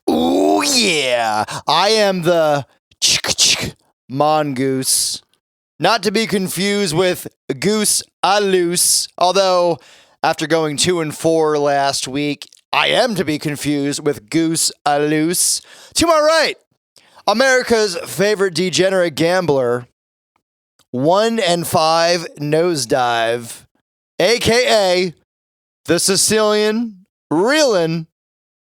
Ooh, yeah. I am the mongoose. Not to be confused with goose a loose. Although, after going 2-4 last week, I am to be confused with goose a loose. To my right, America's favorite degenerate gambler, 1-5 nosedive, a.k.a. the Sicilian reelin',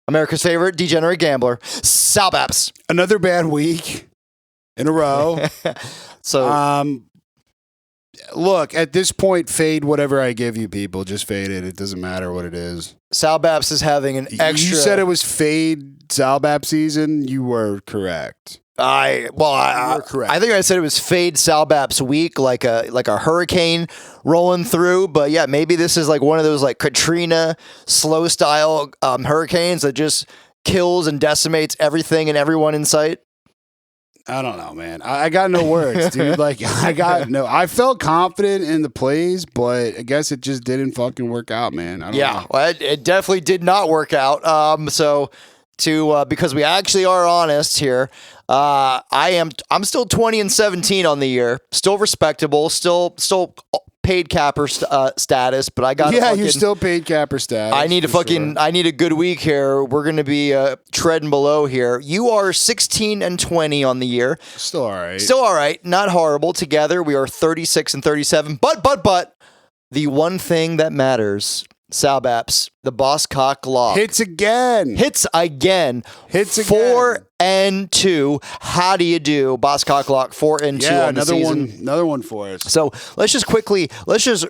America's favorite degenerate gambler, Salbaps. Another bad week in a row. So, look, at this point, fade whatever I give you, people. Just fade it. It doesn't matter what it is. Salbaps is having an extra. You said it was fade Salbap season. You were correct. You're correct. I think I said it was fade Salbaps week, like a hurricane rolling through. But yeah, maybe this is like one of those like Katrina slow style hurricanes that just kills and decimates everything and everyone in sight. I don't know, man. I got no words, dude. I felt confident in the plays, but I guess it just didn't fucking work out, man. I don't know. Well, it definitely did not work out. Because we actually are honest here, I'm still 20-17 on the year, still respectable, still paid capper status, but I got you're still paid capper status. I need I need a good week here. We're going to be treading below here. You are 16-20 on the year. Still all right. Not horrible. Together we are 36-37. But the one thing that matters, Salbaps, the boss cock lock. Hits again. 4-2. How do you do? Boss cock lock 4-2 on the season. Another one for us. So let's just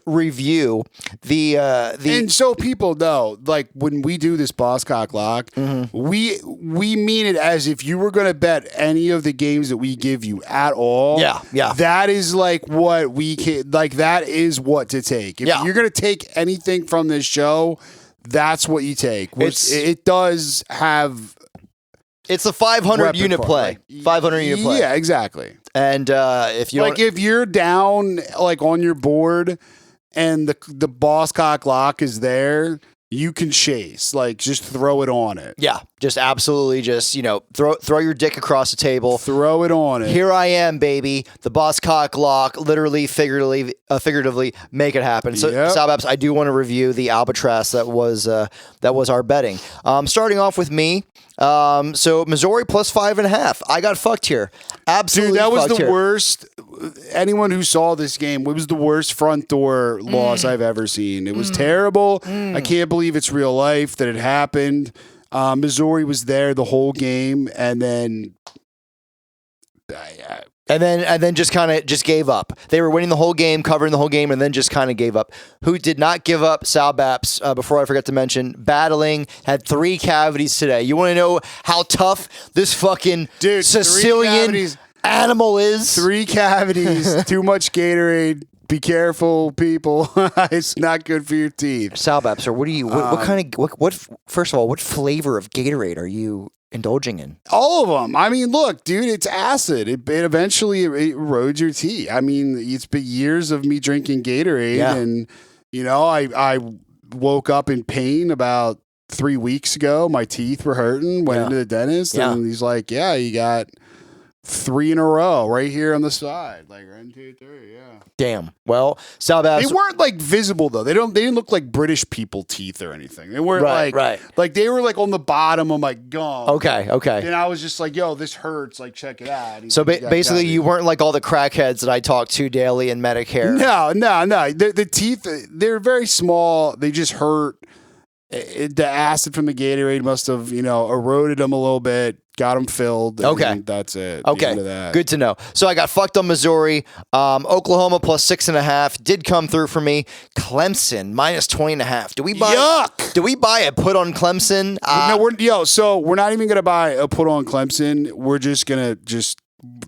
review the and so people know, like when we do this boss cock lock, we mean it as if you were going to bet any of the games that we give you at all. Yeah. That is like what we can, like that is what to take. If you're going to take anything from this show, that's what you take. It does have. It's a 500 unit play. 500 unit play. Yeah, exactly. And if you're down like on your board and the boss cock lock is there, you can chase. Like just throw it on it. Yeah, just absolutely just, throw your dick across the table. Throw it on it. Here I am, baby. The boss cock lock, literally, figuratively, make it happen. So, Salbaps, I do want to review the albatross that was our betting. Starting off with me. So Missouri plus 5.5. I got fucked here. Absolutely. Dude, that was the worst. Anyone who saw this game, it was the worst front door loss I've ever seen. It was terrible. I can't believe it's real life that it happened. Missouri was there the whole game, and then just kind of gave up. They were winning the whole game, covering the whole game, and then just kind of gave up. Who did not give up? Salbaps, before I forget to mention, battling, had 3 cavities today. You want to know how tough this fucking Sicilian animal is? 3 cavities, too much Gatorade. Be careful, people. It's not good for your teeth. Salbaps, or first of all, what flavor of Gatorade are you indulging in? All of them. I mean, look, dude, it's acid. It eventually erodes your teeth. I mean, it's been years of me drinking Gatorade, and I woke up in pain about 3 weeks ago. My teeth were hurting. Went into the dentist, and he's like, "Yeah, you got 3 in a row right here on the side, like 1, 2, 3, yeah." Damn. Well, Salbaps. They weren't like visible though. They didn't look like British people teeth or anything. They weren't like they were like on the bottom of my gum. Okay. And I was just like, "Yo, this hurts. Like, check it out." So basically, you weren't like all the crackheads that I talk to daily in Medicare. No. The teeth, they're very small. They just hurt. The acid from the Gatorade must have, eroded them a little bit, got them filled. Okay. That's it. Okay. Good to know. So I got fucked on Missouri. Oklahoma plus 6.5 did come through for me. Clemson minus 20.5. Do we buy a put on Clemson? No, so we're not even going to buy a put on Clemson. We're just going to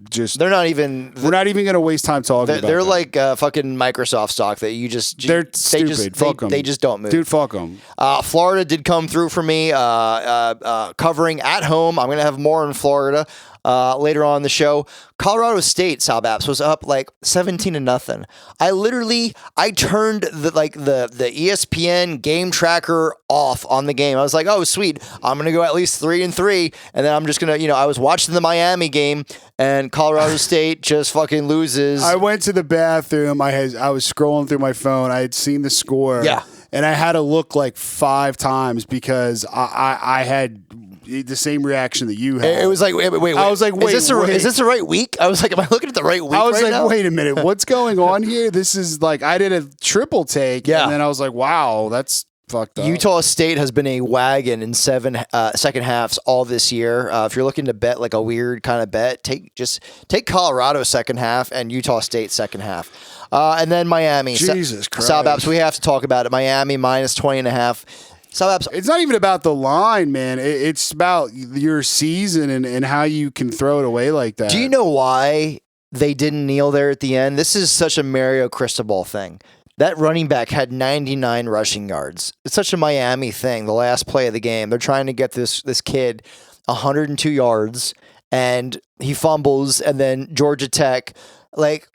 just They're not even. we're not even going to waste time talking about. They're them. like fucking Microsoft stock that you just. They're they stupid. Just, fuck them. They just don't move. Dude, fuck them. Florida did come through for me, covering at home. I'm gonna have more in Florida later on in the show. Colorado State, Salbaps, was up like 17-0. I turned the ESPN game tracker off on the game. I was like, oh sweet, I'm gonna go at least 3-3, and then I'm just gonna, I was watching the Miami game, and Colorado State just fucking loses. I went to the bathroom. I was scrolling through my phone. I had seen the score. Yeah. And I had to look like 5 times because I had the same reaction that you had. It was like, wait. I was like, wait, is this the right week? I was like, am I looking at the right week? I was right like, now? wait a minute, what's going on here? This is like, I did a triple take, and then I was like, wow, that's fucked up. Utah State has been a wagon in 7 second halves all this year. If you're looking to bet like a weird kind of bet, take Colorado second half and Utah State second half. And then Miami. Jesus Christ. Salbaps, we have to talk about it. Miami minus 20.5. Salbaps. It's not even about the line, man. It's about your season and how you can throw it away like that. Do you know why they didn't kneel there at the end? This is such a Mario Cristobal thing. That running back had 99 rushing yards. It's such a Miami thing. The last play of the game, they're trying to get this kid 102 yards, and he fumbles, and then Georgia Tech, like,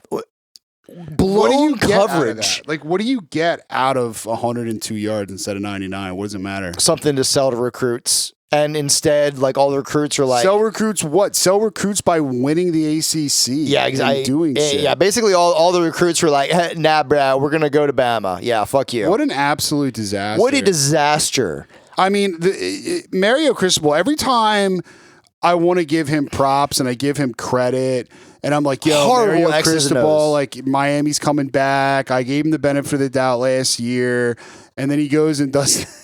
blown coverage. Like, what do you get out of 102 yards instead of 99? What does it matter? Something to sell to recruits. And instead, like, all the recruits are like... Sell recruits what? Sell recruits by winning the ACC. Yeah, exactly. Doing shit. Yeah, basically all the recruits were like, hey, nah, bro, we're going to go to Bama. Yeah, fuck you. What an absolute disaster. What a disaster. I mean, Mario Cristobal, every time I want to give him props and I give him credit, and I'm like, yo, Horrible Mario Cristobal, like, Miami's coming back. I gave him the benefit of the doubt last year, and then he goes and does...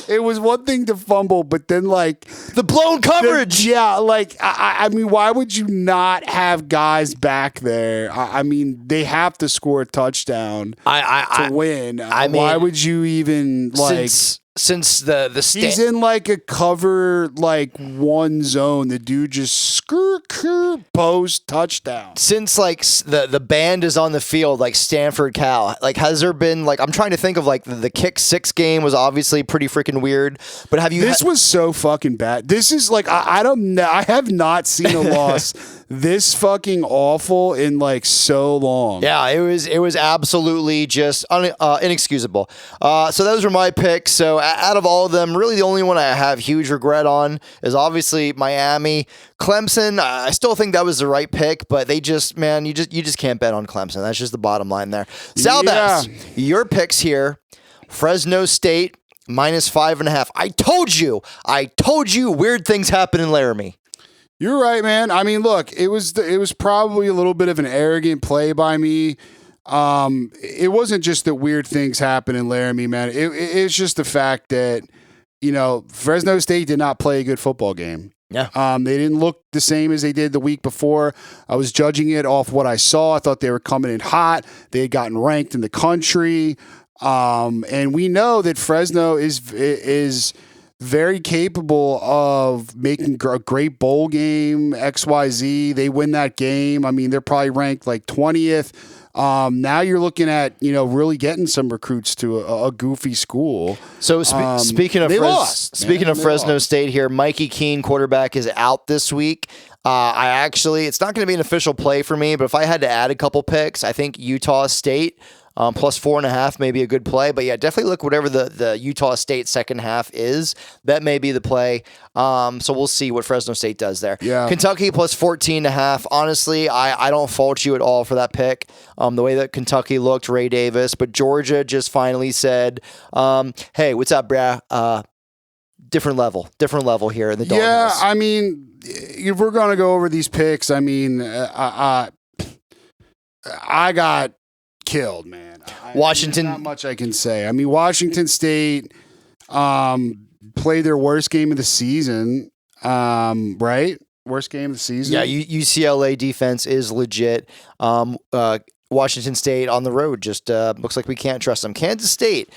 It was one thing to fumble, but then, like, the blown coverage. I mean, why would you not have guys back there? I mean, they have to score a touchdown to win. I mean, why would you even, like... Since the he's in like a cover like one zone, the dude just post touchdown. Since like the band is on the field, like Stanford Cal, like has there been like, I'm trying to think of like the kick 6 game was obviously pretty freaking weird, but have you? This was so fucking bad. This is like I don't know. I have not seen a loss this fucking awful in like so long. Yeah, it was absolutely just inexcusable. So those were my picks. So out of all of them, really the only one I have huge regret on is obviously Miami. Clemson, I still think that was the right pick, but they just, man, you just can't bet on Clemson. That's just the bottom line there. Salbaps, your picks here. Fresno State minus 5.5. I told you weird things happen in Laramie. You're right, man. I mean, look, it was probably a little bit of an arrogant play by me. It wasn't just that weird things happen in Laramie, man. It's just the fact that, Fresno State did not play a good football game. Yeah. They didn't look the same as they did the week before. I was judging it off what I saw. I thought they were coming in hot. They had gotten ranked in the country. And we know that Fresno is very capable of making a great bowl game, XYZ. They win that game. I mean, they're probably ranked like 20th. Now you're looking at, really getting some recruits to a goofy school. So speaking of Fresno State here, Mikey Keene, quarterback, is out this week. It's not going to be an official play for me, but if I had to add a couple picks, I think Utah State plus 4.5 may be a good play. But yeah, definitely look whatever the Utah State second half is. That may be the play. So we'll see what Fresno State does there. Yeah. Kentucky plus 14.5. Honestly, I don't fault you at all for that pick. The way that Kentucky looked, Ray Davis, but Georgia just finally said, hey, what's up, brah? Different level here in the doghouse. Yeah, I mean, if we're going to go over these picks, I mean, I got killed, man. Washington. Not much I can say. I mean, Washington State played their worst game of the season, right? Worst game of the season. Yeah, UCLA defense is legit. Washington State on the road just looks like we can't trust them. Kansas State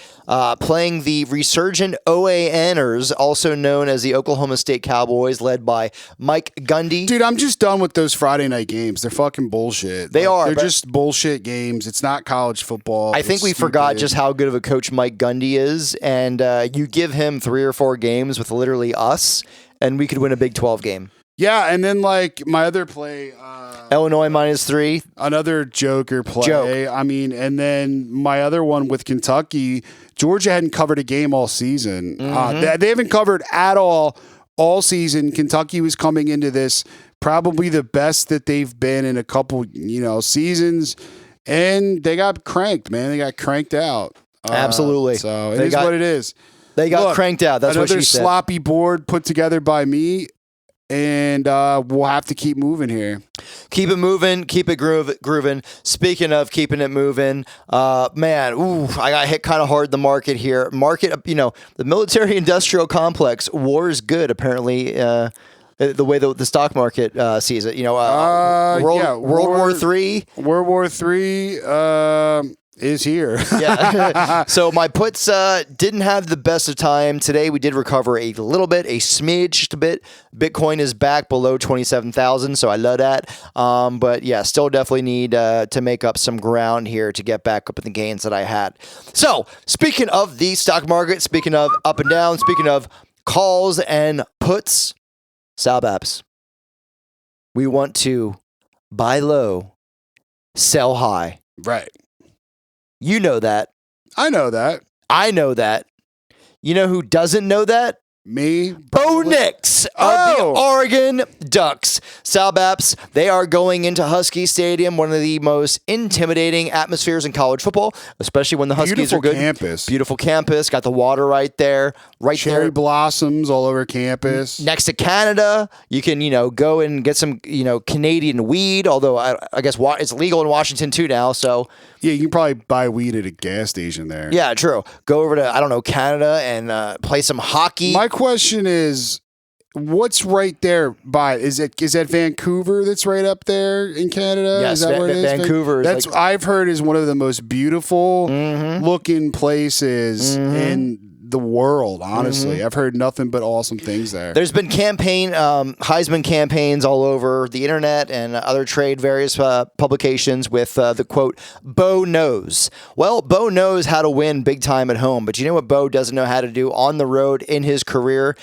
playing the resurgent OANers, also known as the Oklahoma State Cowboys, led by Mike Gundy. Dude, I'm just done with those Friday night games. They're fucking bullshit. They are. They're just bullshit games. It's not college football. I think we forgot just how good of a coach Mike Gundy is, and you give him 3 or 4 games with literally us, and we could win a Big 12 game. Yeah, and then like my other play, Illinois -3, another joker play. Joke. I mean, and then my other one with Kentucky, Georgia hadn't covered a game all season. They haven't covered at all season. Kentucky was coming into this probably the best that they've been in a couple, seasons, and they got cranked, man. They got cranked out. Absolutely. So it is what it is. They got cranked out. That's what she said. Another sloppy board put together by me. And we'll have to keep moving here. Keep it moving. Keep it grooving. Speaking of keeping it moving, man, I got hit kind of hard in the market here. The military-industrial complex, war is good, apparently, the way the stock market sees it. World War III. World War III is here. Yeah. So my puts didn't have the best of time today. We did recover a little bit, a smidge, just a bit. Bitcoin is back below 27,000, so I love that. But yeah, still definitely need to make up some ground here to get back up in the gains that I had. So speaking of the stock market, speaking of up and down, speaking of calls and puts, Salbaps, we want to buy low, sell high. Right. You know that. I know that. I know that. You know who doesn't know that? Me. Bo Nix of the Oregon Ducks. Salbaps, they are going into Husky Stadium, one of the most intimidating atmospheres in college football, especially when the Huskies are good. Beautiful campus. Got the water right there. Cherry blossoms all over campus. Next to Canada, you can, go and get some, Canadian weed, although I guess it's legal in Washington too now, so. Yeah, you can probably buy weed at a gas station there. Yeah, true. Go over to, Canada and play some hockey. My question is, what's right there by? Is that Vancouver that's right up there in Canada? Yes, is that where it is? Vancouver. That's I've heard is one of the most beautiful looking places in the world, honestly. I've heard nothing but awesome things there. There's been Heisman campaigns all over the internet and other various publications with the quote, Bo knows. Well, Bo knows how to win big time at home, but you know what Bo doesn't know how to do on the road in his career?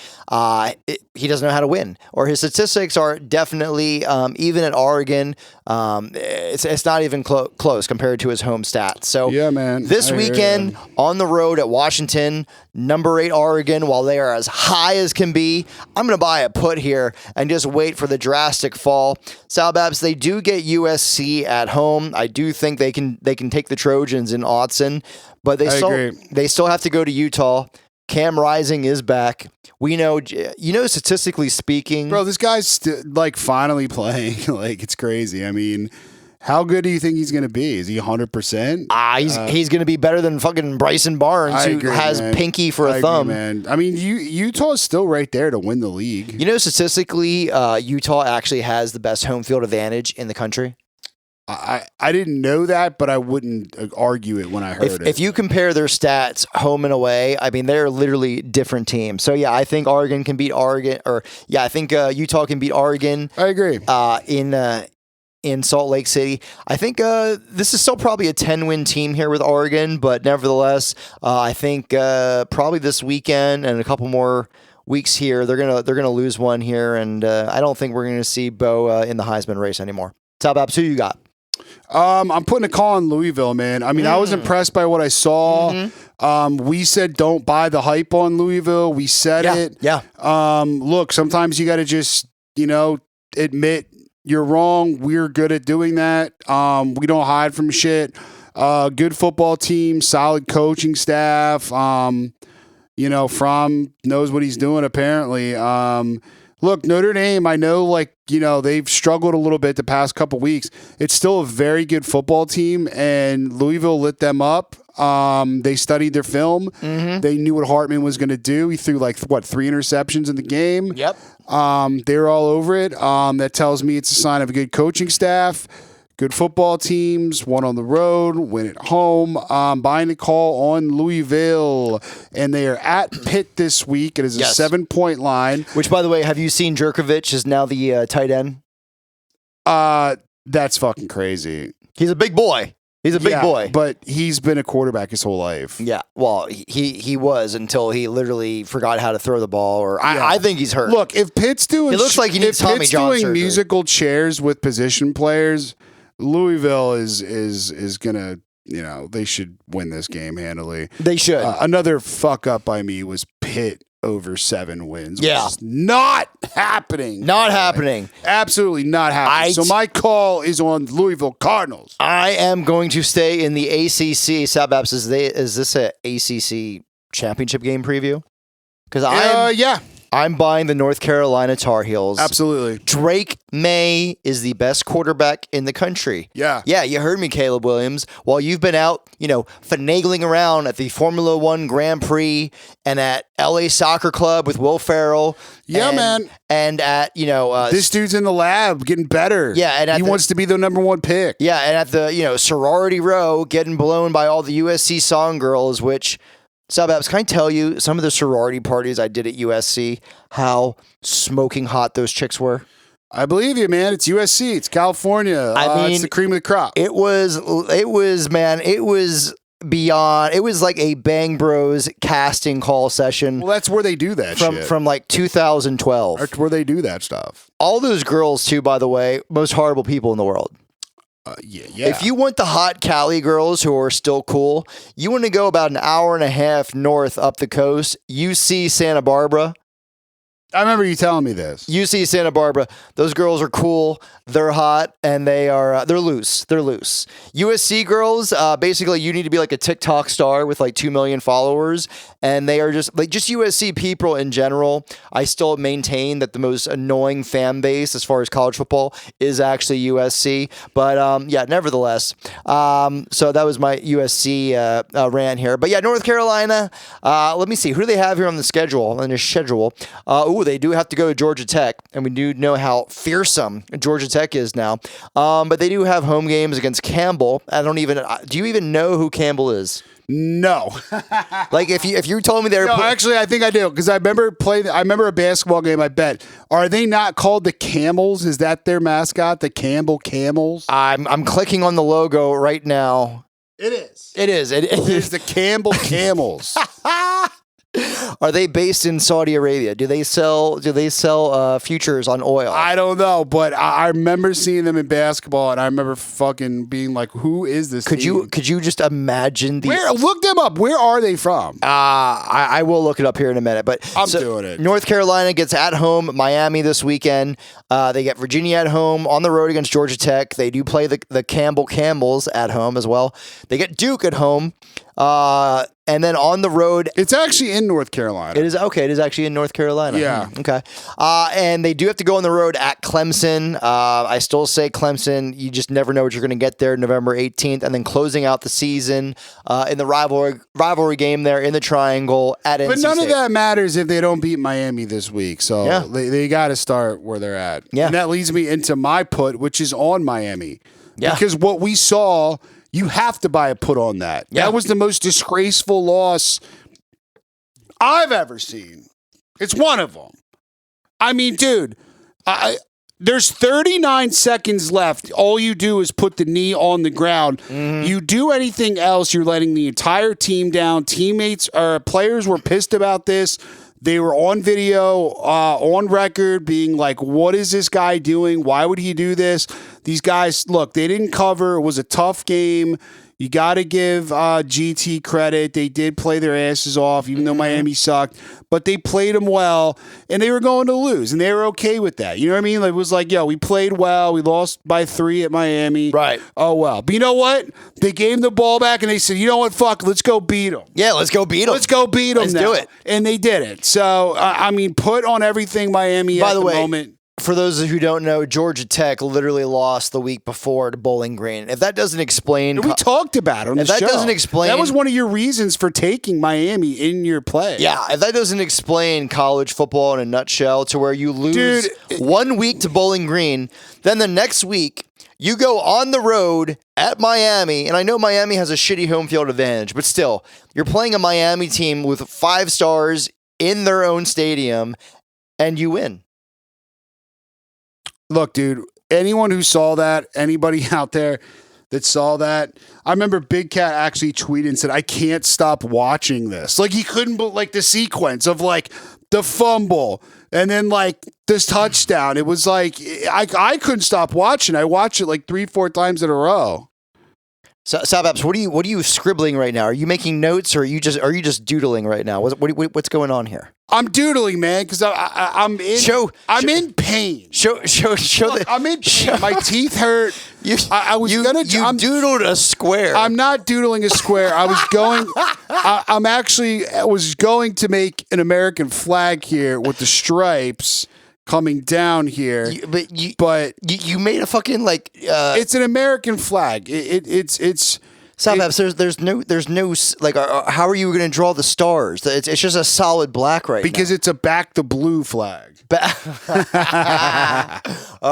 He doesn't know how to win, or his statistics are definitely, even at Oregon, it's not even close compared to his home stats. So yeah, man. This weekend on the road at Washington, number 8 Oregon, while they are as high as can be, I'm going to buy a put here and just wait for the drastic fall. Salbaps, they do get USC at home. I do think they can take the Trojans in Autzen, but they still have to go to Utah. Cam Rising is back. We know, statistically speaking, bro, this guy's finally playing. It's crazy. I mean, how good do you think he's going to be? Is he 100%? He's going to be better than fucking Bryson Barnes, who has pinky for a thumb. Man. I mean, Utah is still right there to win the league. Statistically, Utah actually has the best home field advantage in the country. I didn't know that, but I wouldn't argue it when I heard it. If you compare their stats home and away, I mean, they're literally different teams. So, yeah, I think Oregon can beat Oregon. I think Utah can beat Oregon. I agree. In Salt Lake City. I think this is still probably a 10-win team here with Oregon, but nevertheless, I think probably this weekend and a couple more weeks here, they're gonna lose one here, and I don't think we're gonna see Bo in the Heisman race anymore. Salbaps, who you got? I'm putting a call on Louisville, man. I mean, I was impressed by what I saw. We said don't buy the hype on Louisville. We said it. Yeah. Look, sometimes you got to just, admit you're wrong. We're good at doing that. We don't hide from shit. Good football team, solid coaching staff. From knows what he's doing apparently. Look, Notre Dame, I know, they've struggled a little bit the past couple weeks. It's still a very good football team, and Louisville lit them up. They studied their film. They knew what Hartman was going to do. He threw 3 interceptions in the game. Yep. They're all over it. That tells me it's a sign of a good coaching staff, Good football teams, one on the road, win at home. Buying a call on Louisville, and they are at Pitt this week. It is a 7-point line. Which, by the way, have you seen Jerkovich is now the tight end? That's fucking crazy. He's a big boy. He's a big boy. But he's been a quarterback his whole life. Yeah, well, he was until he literally forgot how to throw the ball. Or I think he's hurt. Look, if Pitt's doing, it looks like he needs Tommy John surgery. Musical chairs with position players, Louisville is gonna. They should win this game handily. They should. Another fuck up by me was Pitt over 7 wins. Yeah. Which is not happening. Not happening. Absolutely not happening. So my call is on Louisville Cardinals. I am going to stay in the ACC. Salbaps, is this a ACC championship game preview? Because I'm buying the North Carolina Tar Heels. Absolutely. Drake May is the best quarterback in the country. Yeah. Yeah, you heard me, Caleb Williams. While you've been out, finagling around at the Formula One Grand Prix and at LA Soccer Club with Will Ferrell. Yeah, man. And at, this dude's in the lab getting better. Yeah. And he wants to be the number 1 pick. Yeah, and at the, sorority row, getting blown by all the USC song girls, which... Salbaps, can I tell you some of the sorority parties I did at USC, how smoking hot those chicks were? I believe you, man. It's USC. It's California. It's the cream of the crop. It was beyond. It was like a Bang Bros casting call session. Well, that's where they do that from like 2012. That's where they do that stuff. All those girls, too, by the way, most horrible people in the world. Yeah. If you want the hot Cali girls who are still cool, you want to go about an hour and a half north up the coast, UC Santa Barbara. I remember you telling me this. UC Santa Barbara. Those girls are cool. They're hot, and they're loose. They're loose. USC girls, basically, you need to be like a TikTok star with like 2 million followers, and they are just USC people in general. I still maintain that the most annoying fan base as far as college football is actually USC, but nevertheless. So that was my USC rant here, but yeah, North Carolina. Let me see who do they have here on the schedule. They do have to go to Georgia Tech, and we do know how fearsome Georgia Tech is now. But they do have home games against Campbell. Do you even know who Campbell is? No. Like if you told me they were actually I think I do, because I remember a basketball game. I bet. Are they not called the Camels? Is that their mascot, the Campbell Camels? I'm clicking on the logo right now. It is. It is. It is the Campbell Camels. Are they based in Saudi Arabia? Do they sell futures on oil? I don't know, but I remember seeing them in basketball, and I remember fucking being like, "Who is this?" Could you just imagine look them up? Where are they from? I will look it up here in a minute, but I'm doing it. North Carolina gets at home Miami this weekend. They get Virginia at home, on the road against Georgia Tech. They do play the Campbell Camels at home as well. They get Duke at home. And then on the road, it's actually in North Carolina. It is okay. It is actually in North Carolina. Yeah. Okay. And they do have to go on the road at Clemson. I still say Clemson. You just never know what you're going to get there November 18th, and then closing out the season in the rivalry game there in the Triangle at NC State. But none of that matters if they don't beat Miami this week. So they got to start where they're at. Yeah. And that leads me into my put, which is on Miami. Yeah. Because what we saw. You have to buy a put on that. Yeah. That was the most disgraceful loss I've ever seen. It's one of them. I mean, dude, there's 39 seconds left. All you do is put the knee on the ground. Mm-hmm. You do anything else, you're letting the entire team down. Players were pissed about this. They were on video, on record, being like, what is this guy doing? Why would he do this? These guys, look, they didn't cover. It was a tough game. You got to give GT credit. They did play their asses off, even though Miami sucked. But they played them well, and they were going to lose, and they were okay with that. You know what I mean? It was like, we played well. We lost by 3 at Miami. Right. Oh, well. But you know what? They gave them the ball back, and they said, you know what? Fuck, let's go beat them. Yeah, let's go beat them. Let's go beat them. Let's do it. And they did it. So, put on everything Miami at the moment. for those who don't know, Georgia Tech literally lost the week before to Bowling Green. If that doesn't explain, we talked about it on the show. If that doesn't explain, that was one of your reasons for taking Miami in your play. Yeah, if that doesn't explain college football in a nutshell, to where you lose 1 week to Bowling Green, then the next week you go on the road at Miami, and I know Miami has a shitty home field advantage, but still, you're playing a Miami team with 5 stars in their own stadium, and you win. Look, dude, anyone who saw that, anybody out there that saw that, I remember Big Cat actually tweeted and said, I can't stop watching this. Like, he couldn't, like, the sequence of, like, the fumble and then, like, this touchdown. It was like, I couldn't stop watching. I watched it, like, 3-4 times in a row. So, Salbaps, what are you scribbling right now? Are you making notes, or are you just doodling right now? What's going on here? I'm doodling, man, because I'm in pain. I'm in pain. My teeth hurt. You doodled a square. I'm not doodling a square. I was going to make an American flag here with the stripes coming down here, but you made a fucking like. It's an American flag. It's. Salbaps, there's no like. How are you going to draw the stars? It's just a solid black right because now. It's a back the blue flag. All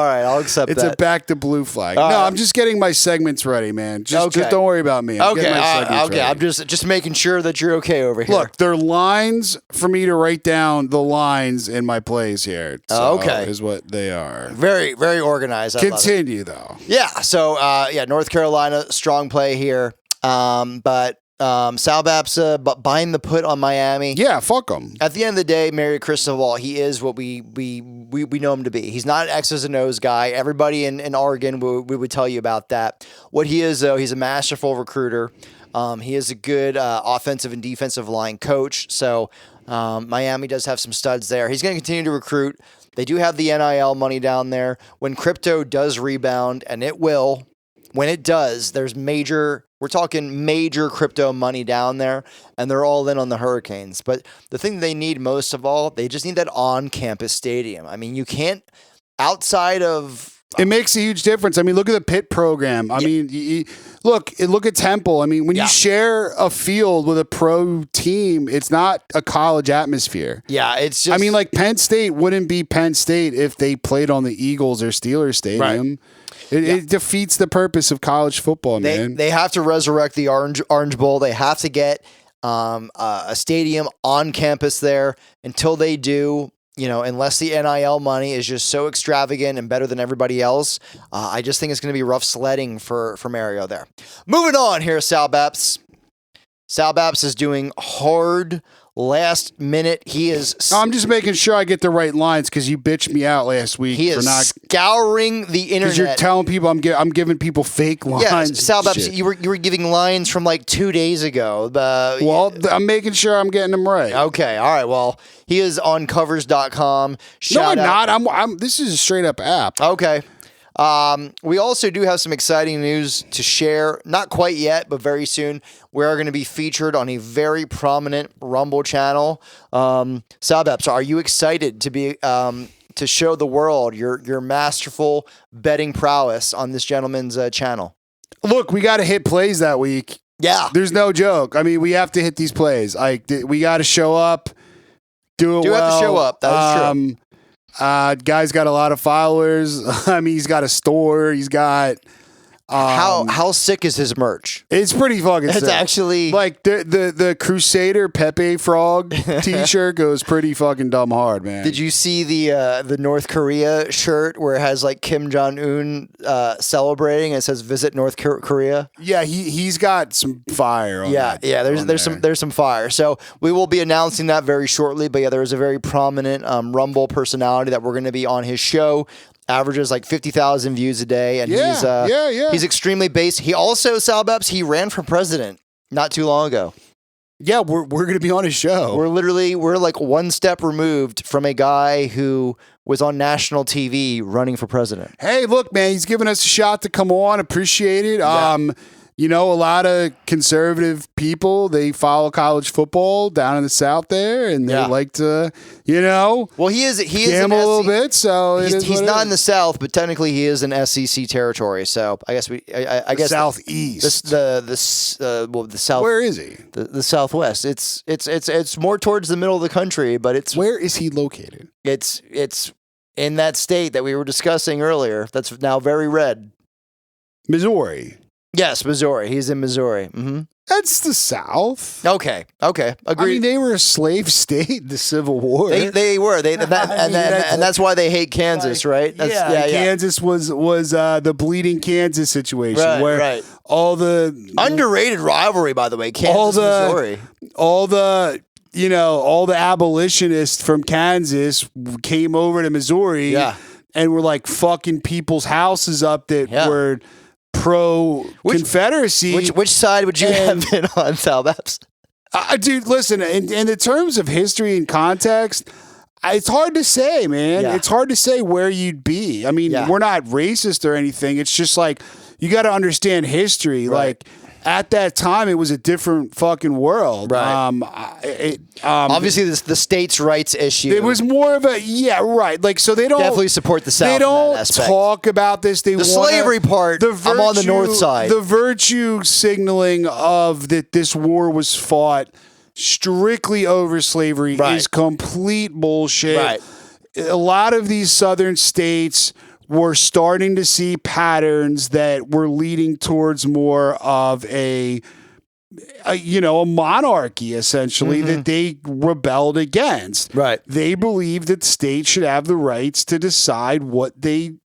right, I'll accept it's that. It's a back the blue flag. No, I'm just getting my segments ready, man. Just don't worry about me. Okay. I'm just making sure that you're okay over here. Look, there are lines for me to write down the lines in my plays here. So okay, is what they are. Very, very organized. Continue though. Yeah. So North Carolina strong play here. But Salbaps buying the put on Miami. Yeah, fuck him. At the end of the day, Merry Cristobal, he is what we know him to be. He's not an X's and O's guy. Everybody in Oregon we would tell you about that. What he is, though, he's a masterful recruiter. He is a good offensive and defensive line coach. So Miami does have some studs there. He's going to continue to recruit. They do have the NIL money down there. When crypto does rebound, and it will, when it does, we're talking major crypto money down there, and they're all in on the Hurricanes. But the thing they need most of all, they just need that on-campus stadium. I mean, you can't, outside of... It makes a huge difference. I mean, look at the Pitt program. I mean, look at Temple. I mean, when you share a field with a pro team, it's not a college atmosphere. Yeah, it's just... I mean, like Penn State wouldn't be Penn State if they played on the Eagles or Steelers stadium. Right. It defeats the purpose of college football, man. They have to resurrect the Orange Bowl. They have to get a stadium on campus there. Until they do, unless the NIL money is just so extravagant and better than everybody else, I just think it's going to be rough sledding for Mario there. Moving on here, Salbaps. Salbaps is doing hard last minute. I'm just making sure I get the right lines because you bitched me out last week. He is scouring the internet. Because you're telling people I'm giving people fake lines. Yeah, Salbaps, you were giving lines from like 2 days ago. I'm making sure I'm getting them right. Okay, all right. Well, he is on covers.com. No, I'm not. This is a straight up app. Okay. We also do have some exciting news to share. Not quite yet, but very soon. We are going to be featured on a very prominent Rumble channel. Salbaps, are you excited to be to show the world your masterful betting prowess on this gentleman's channel? Look, we got to hit plays that week. Yeah, there's no joke. I mean, we have to hit these plays. We got to show up. Do it. Have to show up. That is true. Guy's got a lot of followers. I mean, he's got a store. He's got how sick is his merch? It's pretty fucking sick. It's actually like the Crusader Pepe Frog t-shirt goes pretty fucking dumb hard, man. Did you see the North Korea shirt where it has like Kim Jong-un celebrating and it says visit North Korea? Yeah, he's got some fire on that. Yeah, there's some fire. So we will be announcing that very shortly, but yeah, there is a very prominent Rumble personality that we're going to be on his show. Averages like 50,000 views a day, and he's extremely based. He also, Salbaps, he ran for president not too long ago. Yeah, we're going to be on his show. We're like one step removed from a guy who was on national TV running for president. Hey, look, man, he's giving us a shot to come on. Appreciate it. Yeah. you know, a lot of conservative people, they follow college football down in the South there, and they like to, you know, well, he is gamble a little bit. So he's not in the South, but technically he is in SEC territory. So I guess I guess Southeast, the South. Where is he? The Southwest. It's more towards the middle of the country, but it's where is he located? It's in that state that we were discussing earlier. That's now very red. Missouri. Yes, Missouri. He's in Missouri. Mm-hmm. That's the South. Okay. Agreed. I mean, they were a slave state in the Civil War. They were. And that's why they hate Kansas, right? Kansas was the bleeding Kansas situation, where all the underrated rivalry, by the way. Kansas, Missouri. All the abolitionists from Kansas came over to Missouri, and were like fucking people's houses up that were pro-Confederacy. Which side would you have been on, Salbaps? Dude, listen, in the terms of history and context, it's hard to say, man. It's hard to say where you'd be. I mean, we're not racist or anything. It's just like, you got to understand history. Right. Like, at that time, it was a different fucking world. Right. Obviously, the states' rights issue. It was more of a like. So they don't definitely support the South. They don't in that aspect. talk about this. The slavery part. I'm on the north side. The virtue signaling of that this war was fought strictly over slavery is complete bullshit. Right. A lot of these southern states were starting to see patterns that were leading towards more of a monarchy, essentially, that they rebelled against. Right. They believed that states should have the rights to decide what they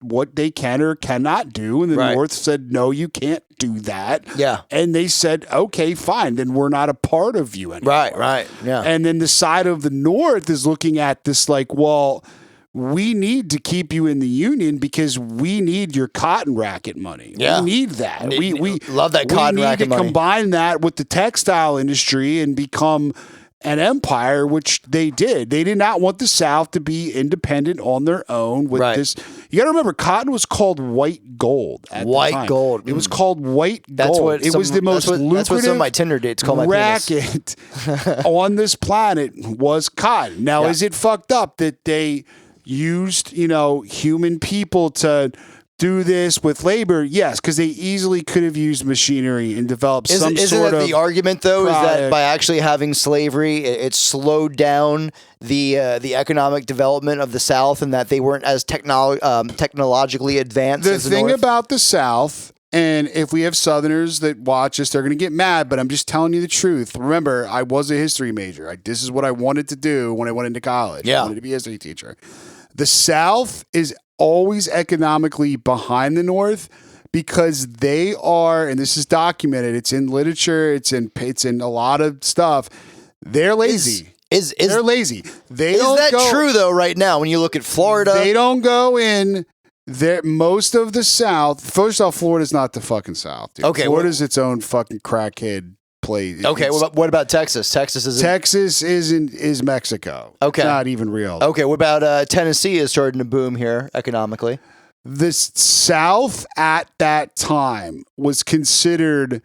can or cannot do. And the North said, no, you can't do that. Yeah. And they said, okay, fine, then we're not a part of you anymore. Right. Yeah. And then the side of the North is looking at this like, well, we need to keep you in the union because we need your cotton racket money. Yeah. We need that. We love that cotton racket money. We need to combine that with the textile industry and become an empire, which they did. They did not want the South to be independent on their own with this. You got to remember, cotton was called white gold at the time. Gold. It was called white gold. That's what it was the most lucrative that's what some of my Tinder dates call my racket on this planet was cotton. Now, is it fucked up that they used, human people to do this with labor? Yes, because they easily could have used machinery and developed some sort of. Isn't the argument, though, is that by actually having slavery, it slowed down the economic development of the South, and that they weren't as technologically advanced as the thing North? About the South, and if we have Southerners that watch us, they're going to get mad, but I'm just telling you the truth. Remember, I was a history major. This is what I wanted to do when I went into college. I wanted to be a history teacher. The South is always economically behind the North because they are, and this is documented, it's in literature, it's in a lot of stuff, they're lazy. They're lazy. Is that true, though, right now, when you look at Florida? They don't go in. Most of the South, first off, Florida's not the fucking South, dude. Okay. Florida's its own fucking crackhead place. Okay, what about Texas? Texas is Mexico. Okay. It's not even real. Okay, what about Tennessee is starting to boom here economically? The South at that time was considered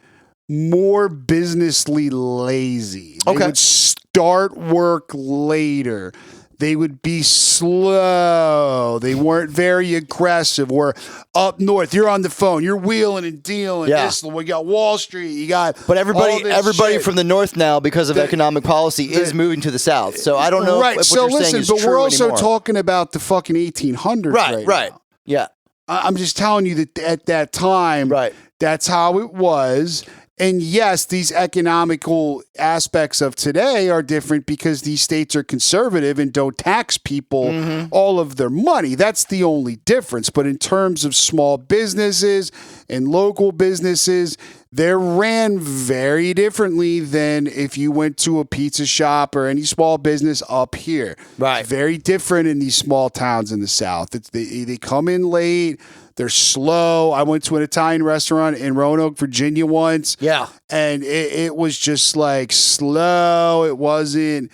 more businessly lazy. They would start work later. They would be slow. They weren't very aggressive. We're up north. You're on the phone. You're wheeling and dealing. Yeah. We got Wall Street. You got. But everybody from the north now, because of economic policy, is moving to the south. So I don't know. Right. If so what you're listen, saying is but true we're also anymore. talking about the fucking 1800s. Right. Now. Yeah. I'm just telling you that at that time, that's how it was. And yes, these economical aspects of today are different because these states are conservative and don't tax people all of their money. That's the only difference. But in terms of small businesses and local businesses, they're ran very differently than if you went to a pizza shop or any small business up here. Right. It's very different in these small towns in the South. They come in late. They're slow. I went to an Italian restaurant in Roanoke, Virginia once. Yeah. And it was just like slow. It wasn't.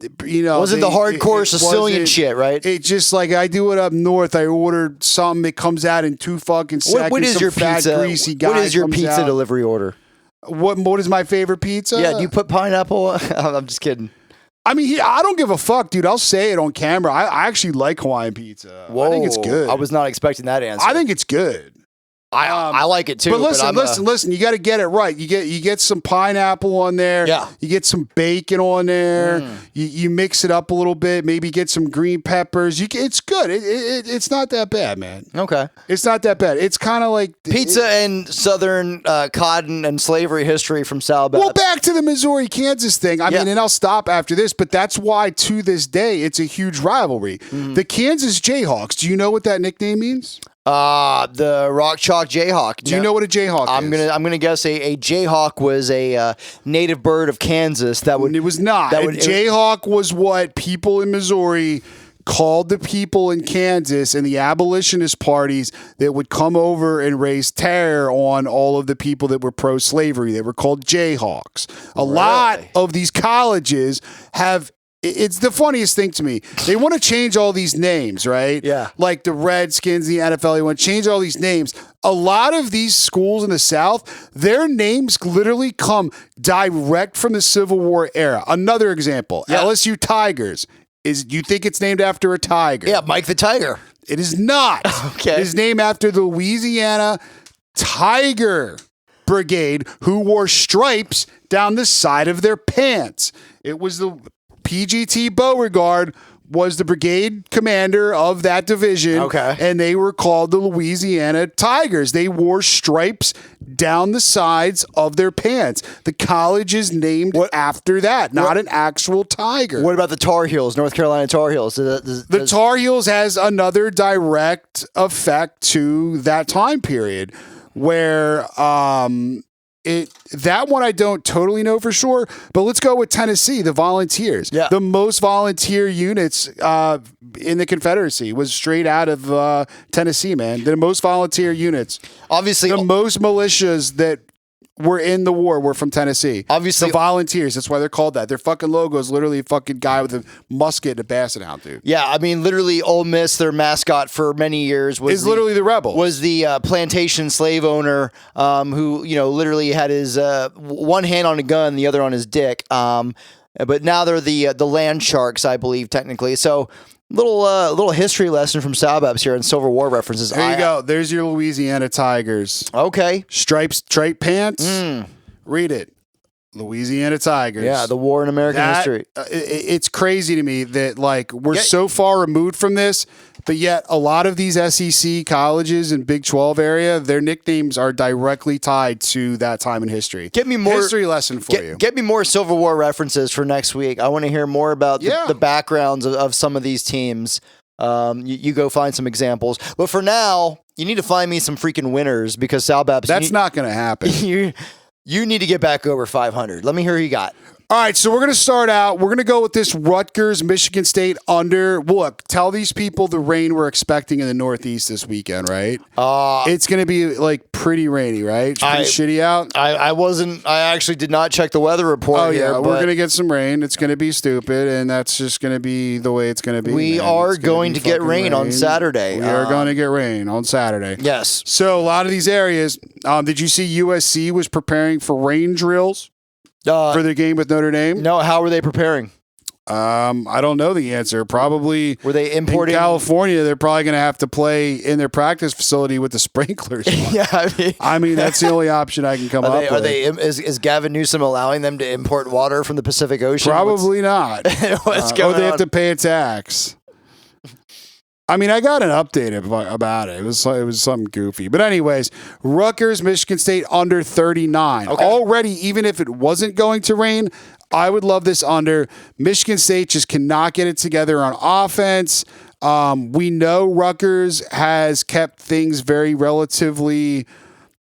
wasn't the hardcore Sicilian wasn't- shit, right? It just like I do it up north. I order something. It comes out in 2 fucking seconds. What is Some your fat, pizza? greasy guy What is your comes pizza out. delivery order? What is my favorite pizza? Yeah, do you put pineapple? I'm just kidding. I mean, I don't give a fuck, dude. I'll say it on camera. I actually like Hawaiian pizza. Whoa, I think it's good. I was not expecting that answer. I think it's good. I like it too. But listen, I'm listen. You got to get it right. You get some pineapple on there. Yeah. You get some bacon on there. You mix it up a little bit. Maybe get some green peppers. It's good. It's not that bad, man. Okay. It's not that bad. It's kind of like Pizza and Southern cotton and slavery history from Salbaps. Well, back to the Missouri Kansas thing. I mean, and I'll stop after this, but that's why to this day it's a huge rivalry. The Kansas Jayhawks. Do you know what that nickname means? The Rock Chalk Jayhawk. Do you know what a Jayhawk is? I'm gonna guess a Jayhawk was a native bird of Kansas that would. It was not. Jayhawk was what people in Missouri called the people in Kansas and the abolitionist parties that would come over and raise terror on all of the people that were pro-slavery. They were called Jayhawks. A lot of these colleges have. It's the funniest thing to me. They want to change all these names, right? Yeah. Like the Redskins, the NFL, they want to change all these names. A lot of these schools in the South, their names literally come direct from the Civil War era. Another example, LSU Tigers. You think it's named after a tiger? Yeah, Mike the Tiger. It is not. Okay. It is named after the Louisiana Tiger Brigade, who wore stripes down the side of their pants. It was the PGT Beauregard was the brigade commander of that division. Okay. And they were called the Louisiana Tigers. They wore stripes down the sides of their pants. The college is named after that, not an actual tiger. What about the Tar Heels, North Carolina Tar Heels? The Tar Heels has another direct effect to that time period where that one I don't totally know for sure, but let's go with Tennessee, the Volunteers. Yeah. The most volunteer units in the Confederacy was straight out of Tennessee, man. The most volunteer units. Obviously, the most militias that were in the war were from Tennessee. Obviously, the Volunteers. That's why they're called that. Their fucking logo is literally a fucking guy with a musket and a basset hound, dude. Yeah, I mean, literally, Ole Miss, their mascot for many years was literally the rebel. Was the plantation slave owner who literally had his one hand on a gun, the other on his dick. But now they're the land sharks, I believe, technically. So. Little history lesson from Salbaps here in Civil War references. There you go. There's your Louisiana Tigers. Okay. Striped pants. Read it. Louisiana Tigers. Yeah, the war in American history. It's crazy to me that we're so far removed from this, but yet a lot of these SEC colleges and Big 12 area, their nicknames are directly tied to that time in history. Get me more history lesson for you. Get me more Civil War references for next week. I want to hear more about the backgrounds of some of these teams. You go find some examples, but for now, you need to find me some freaking winners because Salbaps. That's not going to happen. You need to get back over 500. Let me hear who you got. All right, so we're going to start out. We're going to go with this Rutgers, Michigan State under. Look, tell these people the rain we're expecting in the Northeast this weekend, right? It's going to be pretty rainy, right? It's pretty shitty out. I actually did not check the weather report. Oh yeah, we're going to get some rain. It's going to be stupid, and that's just going to be the way it's going to be. We are going to get rain on Saturday. We are going to get rain on Saturday. Yes. So a lot of these areas. Did you see USC was preparing for rain drills? For their game with Notre Dame? No, how were they preparing? I don't know the answer. Probably were they importing in California? They're probably going to have to play in their practice facility with the sprinklers on. Yeah, I mean that's the only option I can come up with. Is Gavin Newsom allowing them to import water from the Pacific Ocean? Probably not. What's going or they on? have to pay a tax. I mean, I got an update about it. It was something goofy. But anyways, Rutgers, Michigan State under 39. Okay. Already, even if it wasn't going to rain, I would love this under. Michigan State just cannot get it together on offense. We know Rutgers has kept things very relatively,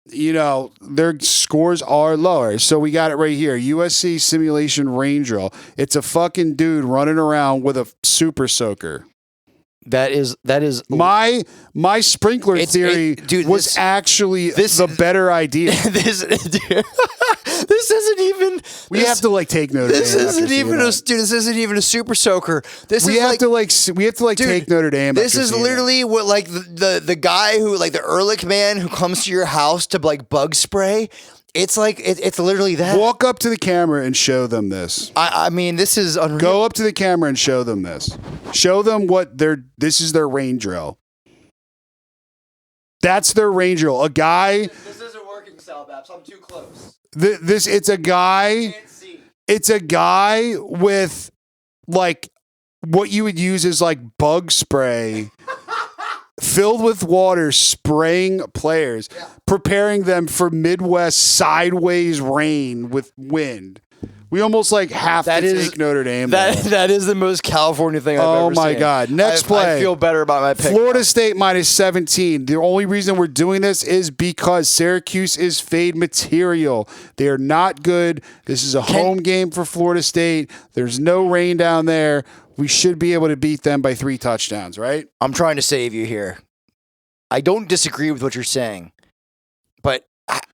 their scores are lower. So we got it right here. USC simulation rain drill. It's a fucking dude running around with a super soaker. That is my sprinkler theory dude, was actually the better idea. This isn't even. We have to like take Notre Dame. This isn't even this isn't even a super soaker. We have to take Notre Dame. This is literally what like the guy who like the Ehrlich man who comes to your house to like bug spray. It's like it's literally that. Walk up to the camera and show them this. I mean, this is unreal. Go up to the camera and show them this. Show them this is their rain drill. That's their rain drill. A guy. This isn't working, Salbaps. I'm too close. It's a guy. Can't see. It's a guy with like what you would use as like bug spray. Filled with water, spraying players, preparing them for Midwest sideways rain with wind. We almost like have to take Notre Dame. That is the most California thing I've ever seen. Oh my God. Next play. I feel better about my pick. Florida State minus 17. The only reason we're doing this is because Syracuse is fade material. They are not good. This is a home game for Florida State. There's no rain down there. We should be able to beat them by 3 touchdowns, right? I'm trying to save you here. I don't disagree with what you're saying, but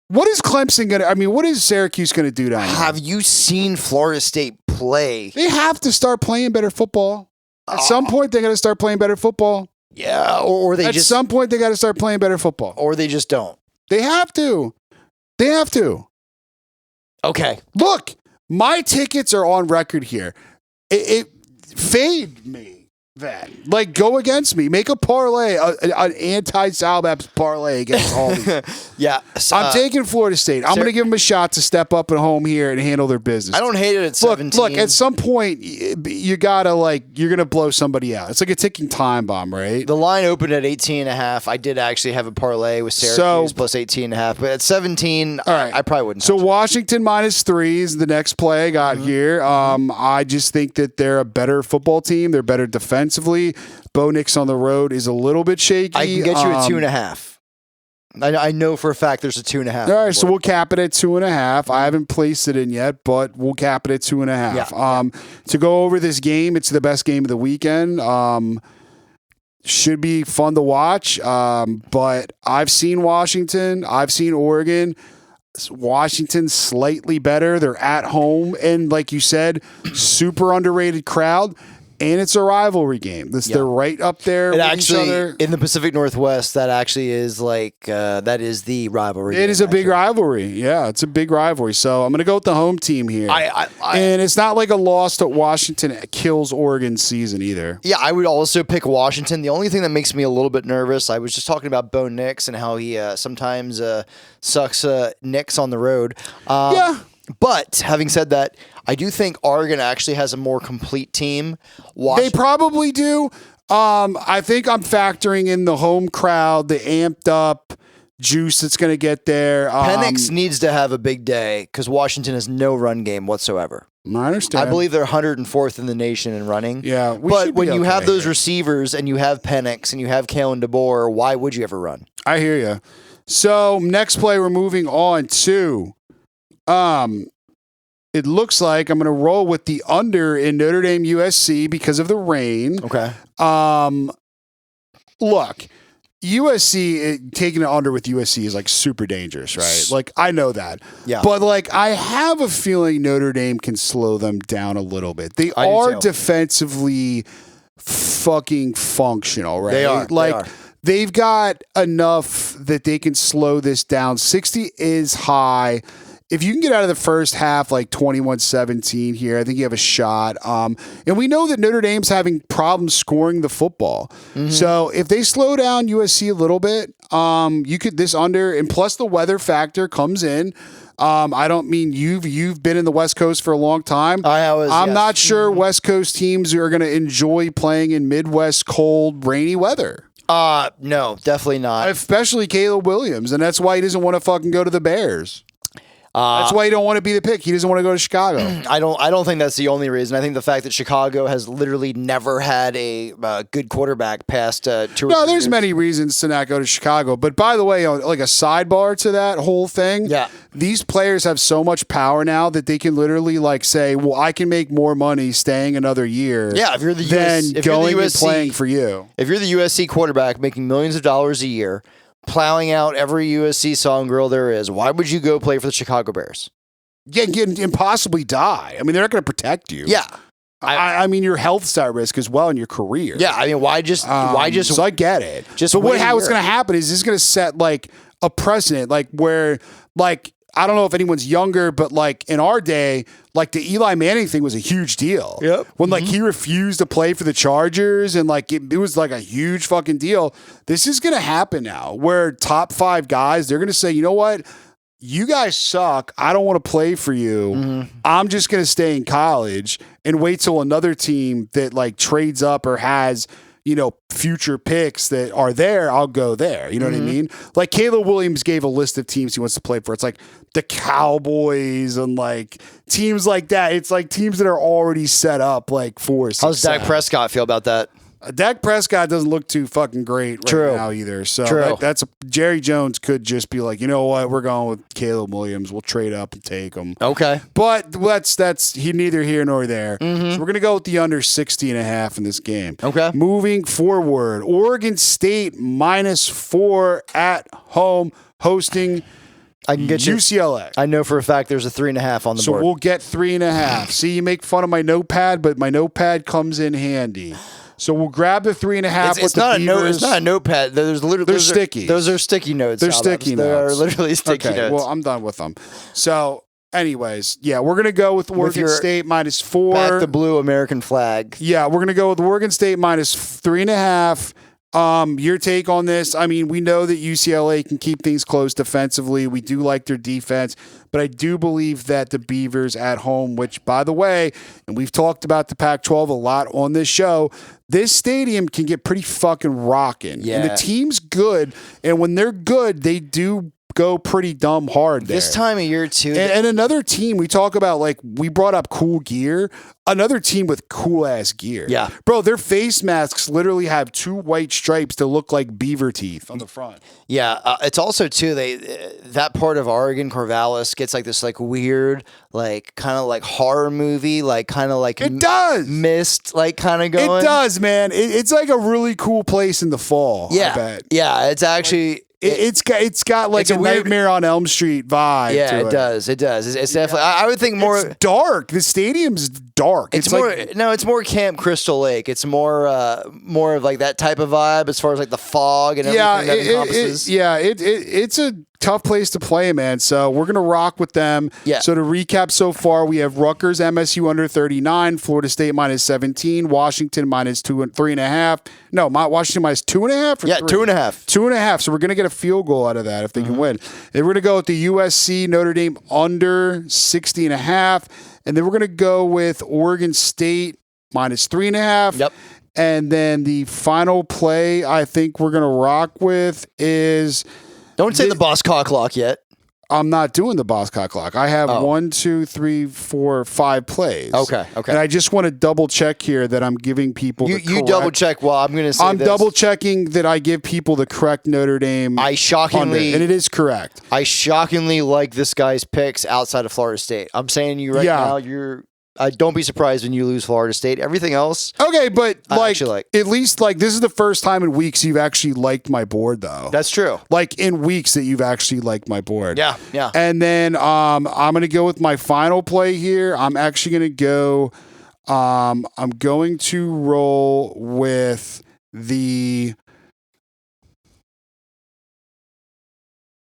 what is Clemson going to, what is Syracuse going to do down there? Have you seen Florida State play? They have to start playing better football. At some point, they got to start playing better football. Yeah, or they At some point, they got to start playing better football. Or they just don't. They have to. They have to. Okay. Look, my tickets are on record here. It fade me. Then, like, go against me. Make a parlay, an anti-Salbaps parlay against all these. Yeah. I'm taking Florida State. I'm going to give them a shot to step up at home here and handle their business. I don't hate it at 17. Look, at some point, you got to, you're going to blow somebody out. It's like a ticking time bomb, right? The line opened at 18.5. I did actually have a parlay with Syracuse plus 18.5. But at 17, all right. I probably wouldn't. So Washington minus 3 is the next play I got here. I just think that they're a better football team. They're better defensively. Bo Nix on the road is a little bit shaky. I can get you a 2.5. I know for a fact there's a 2.5. All right, so we'll cap it at 2.5. I haven't placed it in yet, but we'll cap it at 2.5. Yeah. To go over this game, it's the best game of the weekend. Should be fun to watch. But I've seen Washington. I've seen Oregon. Washington's slightly better. They're at home, and like you said, super underrated crowd. And it's a rivalry game. They're right up there with each other. In the Pacific Northwest, that actually is that is the rivalry. It is a big rivalry. Yeah, it's a big rivalry. So I'm going to go with the home team here. And it's not like a loss to Washington kills Oregon's season either. Yeah, I would also pick Washington. The only thing that makes me a little bit nervous, I was just talking about Bo Nix and how he sometimes sucks Nix on the road. Yeah. But having said that, I do think Oregon actually has a more complete team. They probably do. I think I'm factoring in the home crowd, the amped up juice that's going to get there. Penix needs to have a big day because Washington has no run game whatsoever. I understand. I believe they're 104th in the nation in running. Yeah, but when you have those receivers and you have Penix and you have Kalen DeBoer, why would you ever run? I hear you. So next play, we're moving on to. It looks like I'm going to roll with the under in Notre Dame USC because of the rain. Okay. Look, USC taking it under with USC is like super dangerous, right? Like I know that. Yeah. But like I have a feeling Notre Dame can slow them down a little bit. They are defensively fucking functional, right? They are. They've got enough that they can slow this down. 60 is high. If you can get out of the first half like 21-17 here, I think you have a shot. And we know that Notre Dame's having problems scoring the football. Mm-hmm. So if they slow down USC a little bit, you could this under, and plus the weather factor comes in. I don't mean you've been in the West Coast for a long time. I'm not sure West Coast teams are going to enjoy playing in Midwest cold, rainy weather. No, definitely not. Especially Caleb Williams, and that's why he doesn't want to fucking go to the Bears. That's why you don't want to be the pick. He doesn't want to go to Chicago. I don't think that's the only reason. I think the fact that Chicago has literally never had a good quarterback past 2 or 3 No, there's years. many reasons to not go to Chicago. But by the way, like a sidebar to that whole thing, Yeah. these players have so much power now that they can literally like say, well, I can make more money staying another year Yeah, if you're the than if going you're the and USC, playing for you. If you're the USC quarterback making millions of dollars a year, plowing out every USC song girl there is, why would you go play for the Chicago Bears? Yeah, and possibly die. I mean, they're not going to protect you. Yeah. I mean, your health's at risk as well in your career. Yeah, I mean, why just So I get it. Just but wait a what's year. going to happen is this is going to set like a precedent, like where like I don't know if anyone's younger, but like in our day, like the Eli Manning thing was a huge deal. Yep. When like he refused to play for the Chargers and like it was like a huge fucking deal. This is going to happen now where top 5 guys, they're going to say, you know what? You guys suck. I don't want to play for you. I'm just going to stay in college and wait till another team that like trades up or has, you know, future picks that are there. I'll go there. You know what I mean? Like Caleb Williams gave a list of teams he wants to play for. It's like the Cowboys and like teams like that. It's like teams that are already set up like for How's success. Dak Prescott feel about that? Dak Prescott doesn't look too fucking great right True. now either. So True. that's Jerry Jones could just be like, you know what, we're going with Caleb Williams. We'll trade up and take him. Okay. But that's he neither here nor there. So we're gonna go with the under 60.5 in this game. Okay. Moving forward, Oregon State -4 at home hosting I can get you. UCLA. I know for a fact there's a 3.5 on the So board. we'll get 3.5. See, you make fun of my notepad, but my notepad comes in handy. So we'll grab the 3.5 It's not a note. It's not a notepad. There's literally They're those sticky. Those are sticky notes. They're Salbaps. sticky They are notes. literally sticky Okay, notes. well, I'm done with them. So, anyways, yeah, we're gonna go with Oregon your State -4. Back the blue American flag. Yeah, we're gonna go with Oregon State -3.5. Your take on this? I mean, we know that UCLA can keep things close defensively. We do like their defense, but I do believe that the Beavers at home, which by the way, and we've talked about the Pac-12 a lot on this show, this stadium can get pretty fucking rocking. Yeah. And the team's good, and when they're good, they do go pretty dumb hard there. This time of year too. And another team, we talk about, like, we brought up cool gear. Another team with cool ass gear. Yeah. Bro, their face masks literally have 2 white stripes that look like beaver teeth on the front. Yeah, it's also too that part of Oregon, Corvallis, gets like this like weird, like kind of like horror movie, like kind of like It does. mist, like kind of going. It does, man. It's like a really cool place in the fall. Yeah, I bet. yeah, it's actually. It's got like It's a a weird- Nightmare on Elm Street vibe. Yeah, to it does. It does. It's definitely. I would think more. It's dark. The stadium's dark. It's more. like, No, it's more Camp Crystal Lake. It's more of like that type of vibe as far as like the fog and everything that encompasses. It's a tough place to play, man. So we're gonna rock with them. Yeah. So to recap, so far we have Rutgers, MSU under 39, Florida State -17, Washington -2 and 3.5. No, Washington -2.5. Yeah, 2.5. 2.5. So we're gonna get a field goal out of that if they can win. And we're gonna go with the USC Notre Dame under 60.5, and then we're gonna go with Oregon State -3.5. Yep. And then the final play I think we're gonna rock with is. Don't say the boss cock lock yet. I'm not doing the boss cock clock. I have 1, 2, 3, 4, 5 plays. Okay. And I just want to double check here that I'm giving people You the correct. double check. Well, I'm going to say I'm this. double checking that I give people the correct Notre Dame. I under, shockingly and it is correct. I shockingly like this guy's picks outside of Florida State. I'm saying to you right now, don't be surprised when you lose Florida State. Everything else, Okay, but I actually like. at least like this is the first time in weeks you've actually liked my board though. that's true. Like in weeks that you've actually liked my board. Yeah, yeah. And then I'm going to go with my final play here. I'm actually going to go I'm going to roll with the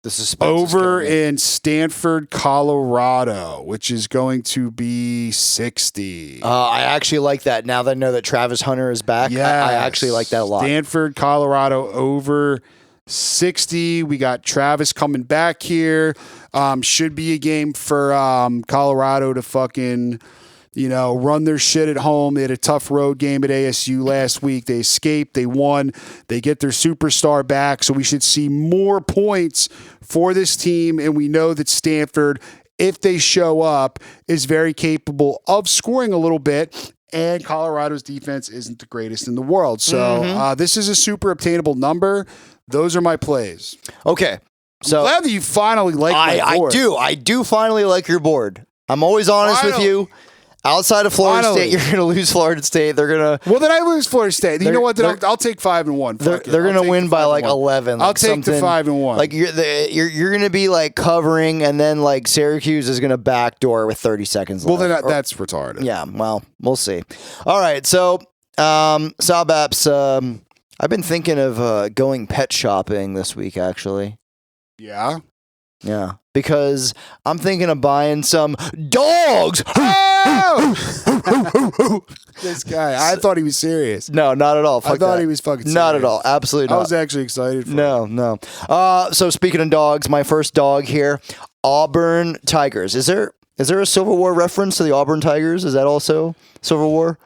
suspense is over killing me. in Stanford, Colorado, which is going to be 60. I actually like that. Now that I know that Travis Hunter is back, I actually like that a lot. Stanford, Colorado over 60. We got Travis coming back here. Should be a game for Colorado to fucking, run their shit at home. They had a tough road game at ASU last week. They escaped. They won. They get their superstar back. So we should see more points for this team. And we know that Stanford if they show up, is very capable of scoring a little bit. And Colorado's defense isn't the greatest in the world. So this is a super obtainable number. Those are my plays. Okay. So I'm glad that you finally like my board. I do finally like your board. I'm always honest with you. Outside of Florida State, you're going to lose Florida State. They're going to... Well, then I lose Florida State. You know what? Then I'll take 5-1. They're going to win by like 11. I'll take the 5-1. Like you're going to be like covering, and then like Syracuse is going to backdoor with 30 seconds left. Well, then that's retarded. Yeah, well, we'll see. All right, so Salbaps, I've been thinking of going pet shopping this week, actually. Yeah? Yeah, because I'm thinking of buying some dogs. This guy, I thought he was serious. No, not at all. Fuck I thought that. he was fucking serious. Not at all. Absolutely not. I was actually excited for him. No. So speaking of dogs, my first dog here, Auburn Tigers. Is there a Civil War reference to the Auburn Tigers? Is that also Civil War?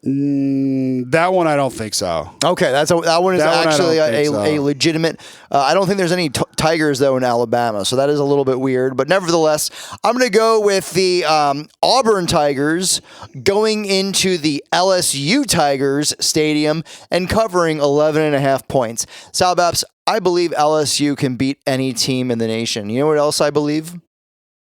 That one, I don't think so. Okay, that one is actually a legitimate. I don't think there's any tigers though in Alabama, so that is a little bit weird. But nevertheless, I'm going to go with the Auburn Tigers going into the LSU Tigers stadium and covering 11.5 points. Salbaps, I believe LSU can beat any team in the nation. You know what else I believe?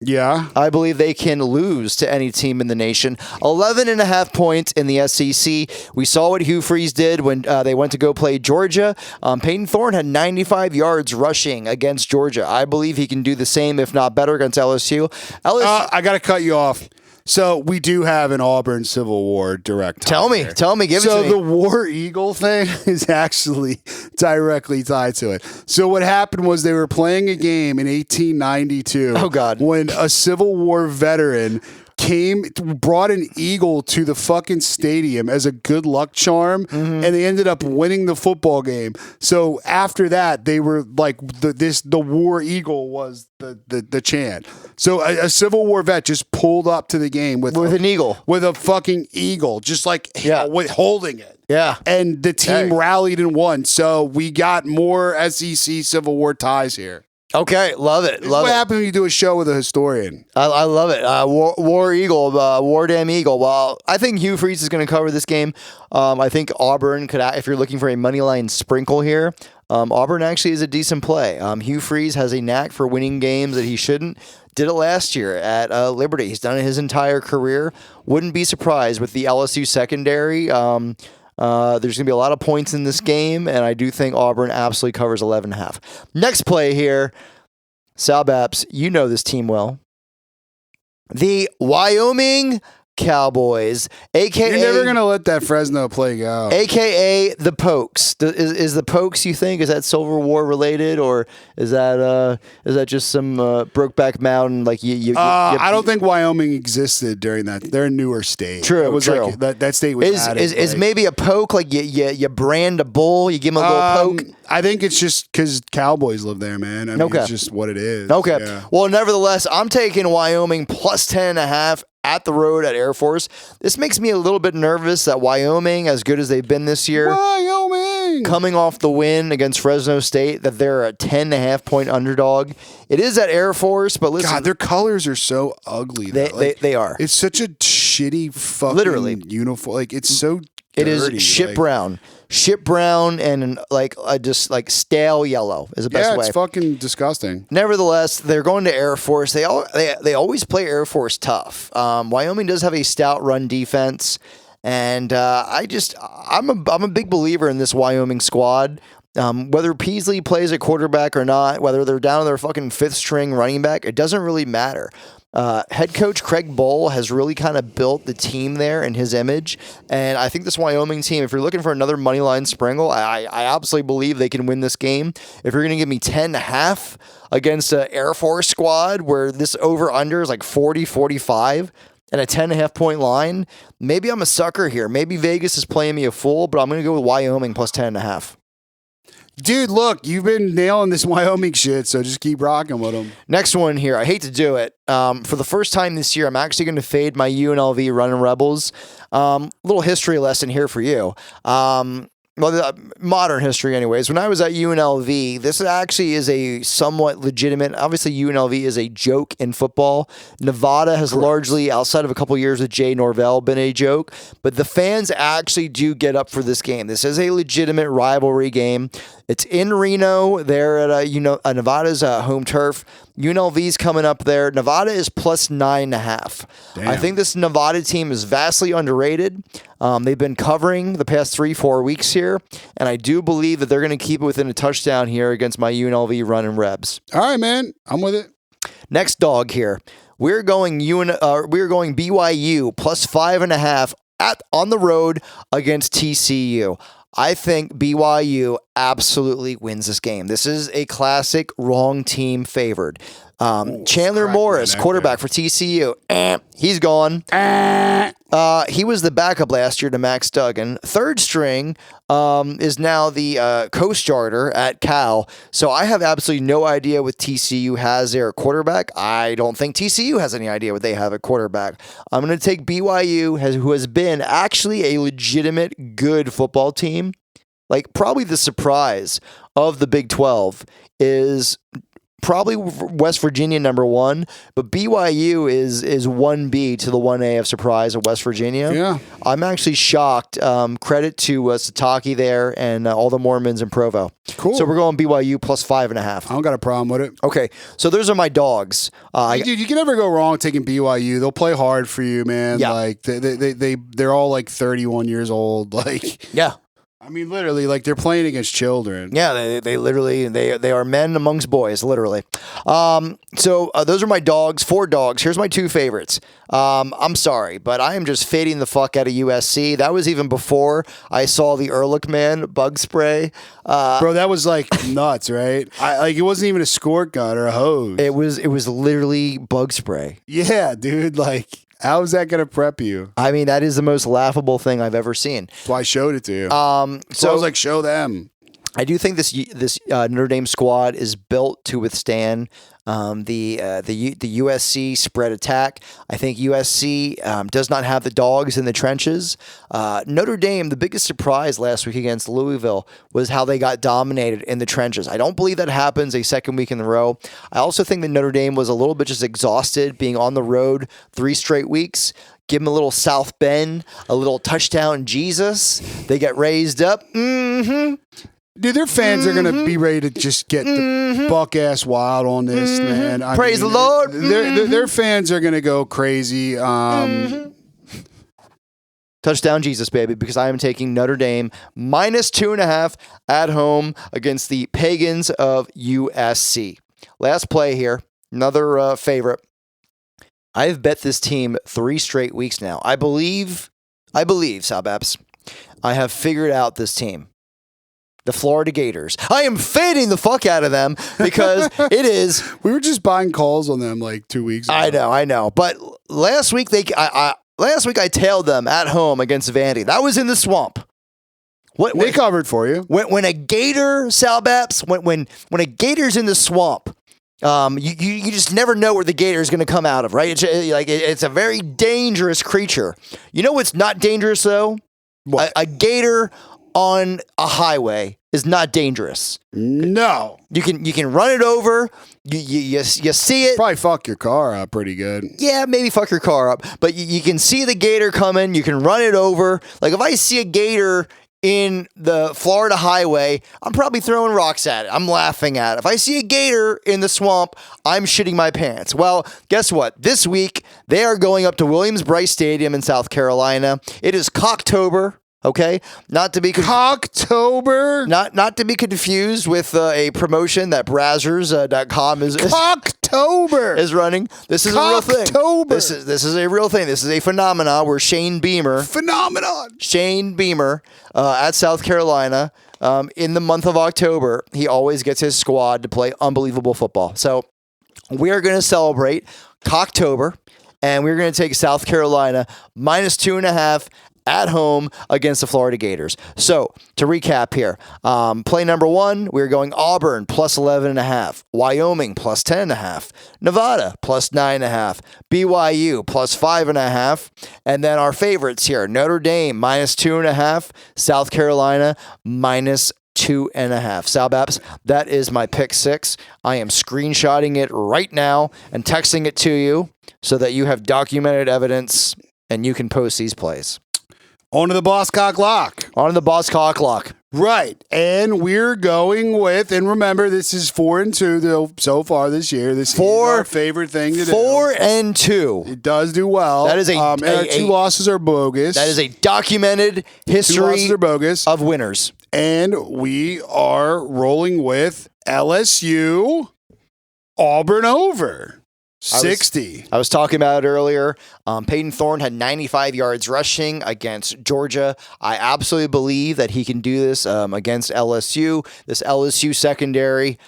Yeah. I believe they can lose to any team in the nation. 11.5 points in the SEC. We saw what Hugh Freeze did when they went to go play Georgia. Peyton Thorne had 95 yards rushing against Georgia. I believe he can do the same, if not better, against LSU. I got to cut you off. So we do have an Auburn Civil War direct tie. Tell me, give it to me. So the War Eagle thing is actually directly tied to it. So what happened was they were playing a game in 1892. Oh, God. When a Civil War veteran brought an eagle to the fucking stadium as a good luck charm, and they ended up winning the football game. So after that, they were like the War Eagle was the chant. So a Civil War vet just pulled up to the game with an eagle, with a fucking eagle, just like holding it. Yeah, and the team rallied and won. So we got more SEC Civil War ties here. Okay, love it. What happens when you do a show with a historian? I love it. War Eagle, War Damn Eagle. Well, I think Hugh Freeze is going to cover this game. I think Auburn could, if you're looking for a money line sprinkle here, Auburn actually is a decent play. Hugh Freeze has a knack for winning games that he shouldn't. Did it last year at Liberty. He's done it his entire career. Wouldn't be surprised with the LSU secondary. There's going to be a lot of points in this game, and I do think Auburn absolutely covers 11.5. Next play here, Salbaps, you know this team well. The Wyoming Cowboys, a.k.a. You're never going to let that Fresno play go. A.k.a. the Pokes. Is the Pokes, you think, is that Civil War related, or is that just some Brokeback Mountain? Like I don't think Wyoming existed during that. They're a newer state. True, true. Like, that state was is maybe a poke, like you brand a bull, you give him a little poke? I think it's just because Cowboys live there, man. I mean, it's just what it is. Okay. Yeah. Well, nevertheless, I'm taking Wyoming plus 10.5 at the road at Air Force. This makes me a little bit nervous that Wyoming, as good as they've been this year, Wyoming coming off the win against Fresno State, that they're a 10.5 point underdog. It is at Air Force, but listen, God, their colors are so ugly. They are. It's such a shitty fucking literally uniform. Like it's so dirty. It is shit brown and just like stale yellow is the best way. Yeah, it's fucking disgusting. Nevertheless, they're going to Air Force. They always play Air Force tough. Wyoming does have a stout run defense, and I'm a big believer in this Wyoming squad. Whether Peasley plays at quarterback or not, whether they're down to their fucking fifth string running back, it doesn't really matter. Head coach Craig Bohl has really kind of built the team there in his image, and I think this Wyoming team, if you're looking for another money line sprinkle, I absolutely believe they can win this game. If you're going to give me 10.5 against an Air Force squad where this over-under is like 40-45 and a 10.5 point line, maybe I'm a sucker here. Maybe Vegas is playing me a fool, but I'm going to go with Wyoming plus 10.5. Dude, look, you've been nailing this Wyoming shit, so just keep rocking with them. Next one here. I hate to do it. For the first time this year, I'm actually going to fade my UNLV Running Rebels. Little history lesson here for you. modern history anyways. When I was at UNLV, this actually is a somewhat legitimate, obviously UNLV is a joke in football. Nevada has largely, outside of a couple years with Jay Norvell, been a joke, but the fans actually do get up for this game. This is a legitimate rivalry game. It's in Reno. They're at Nevada's home turf. UNLV's coming up there. Nevada is plus 9.5. Damn. I think this Nevada team is vastly underrated. They've been covering the past 3-4 weeks here, and I do believe that they're going to keep it within a touchdown here against my UNLV running Rebs. All right, man. I'm with it. Next dog here. We're going BYU plus 5.5 on the road against TCU. I think BYU absolutely wins this game. This is a classic wrong team favored. Chandler Morris, quarterback for TCU. He's gone. He was the backup last year to Max Duggan. Third string is now the co-starter at Cal. So I have absolutely no idea what TCU has there at quarterback. I don't think TCU has any idea what they have at quarterback. I'm going to take BYU, who has been actually a legitimate good football team. Like, probably the surprise of the Big 12 is probably West Virginia number 1, but BYU is 1B to the 1A of surprise of West Virginia. Yeah. I'm actually shocked. Credit to Sataki there and all the Mormons in Provo. Cool. So we're going BYU plus 5.5. I don't got a problem with it. Okay, so those are my dogs. Dude, you can never go wrong taking BYU. They'll play hard for you, man. Yeah. Like they're all like 31 years old. Like, Yeah. I mean, literally, like they're playing against children. Yeah, they literally they are men amongst boys, literally. So those are my dogs, 4 dogs. Here's my 2 favorites. I'm sorry, but I am just fading the fuck out of USC. That was even before I saw the Ehrlichman bug spray. Bro, that was like nuts, right? It wasn't even a squirt gun or a hose. It was literally bug spray. Yeah, dude. Like, how is that gonna prep you? I mean, that is the most laughable thing I've ever seen. That's why I showed it to you. So I was like, show them. I do think this Notre Dame squad is built to withstand the USC spread attack. I think USC does not have the dogs in the trenches. Notre Dame, the biggest surprise last week against Louisville was how they got dominated in the trenches. I don't believe that happens a second week in a row. I also think that Notre Dame was a little bit just exhausted being on the road 3 straight weeks. Give them a little South Bend, a little touchdown Jesus. They get raised up. Dude, their fans are going to be ready to just get the buck ass wild on this, man. Praise the Lord. Their fans are going to go crazy. Touchdown Jesus, baby, because I am taking Notre Dame minus 2.5 at home against the Pagans of USC. Last play here, another favorite. I've bet this team 3 straight weeks now. I believe, Salbaps, I have figured out this team. The Florida Gators. I am fading the fuck out of them because it is. We were just buying calls on them like 2 weeks ago. I know. But last week I tailed them at home against Vandy. That was in the swamp. They covered for you. When a gator, Salbaps, when a gator's in the swamp, you just never know where the gator is going to come out of, right? It's a very dangerous creature. You know what's not dangerous though? What? A gator on a highway is not dangerous. No. You can run it over. You see it. Probably fuck your car up pretty good. Yeah, maybe fuck your car up. But you can see the gator coming. You can run it over. Like if I see a gator in the Florida highway, I'm probably throwing rocks at it. I'm laughing at it. If I see a gator in the swamp, I'm shitting my pants. Well, guess what? This week, they are going up to Williams-Brice Stadium in South Carolina. It is Cocktober. Okay, not to be Cocktober, not to be confused with a promotion that Brazzers.com is Cocktober is running. This is a real thing. This is a real thing. This is a phenomenon where Shane Beamer at South Carolina in the month of October, he always gets his squad to play unbelievable football. So we are going to celebrate Cocktober, and we're going to take South Carolina minus 2.5 at home against the Florida Gators. So to recap here, play number 1, we're going Auburn plus 11.5, Wyoming plus 10.5, Nevada plus 9.5, BYU plus 5.5, and then our favorites here, Notre Dame minus 2.5, South Carolina minus 2.5. Salbaps, that is my pick 6. I am screenshotting it right now and texting it to you so that you have documented evidence and you can post these plays. On to the Boss Cock Lock. On to the Boss Cock Lock. Right. And we're going with, and remember, this is 4-2 so far this year. This is our favorite thing to do. 4-2. It does do well. That is and our 2 losses are bogus. That is a documented 2 history losses are bogus. of winners. And we are rolling with LSU Auburn over 60. I was talking about it earlier. Peyton Thorne had 95 yards rushing against Georgia. I absolutely believe that he can do this against LSU. This LSU secondary.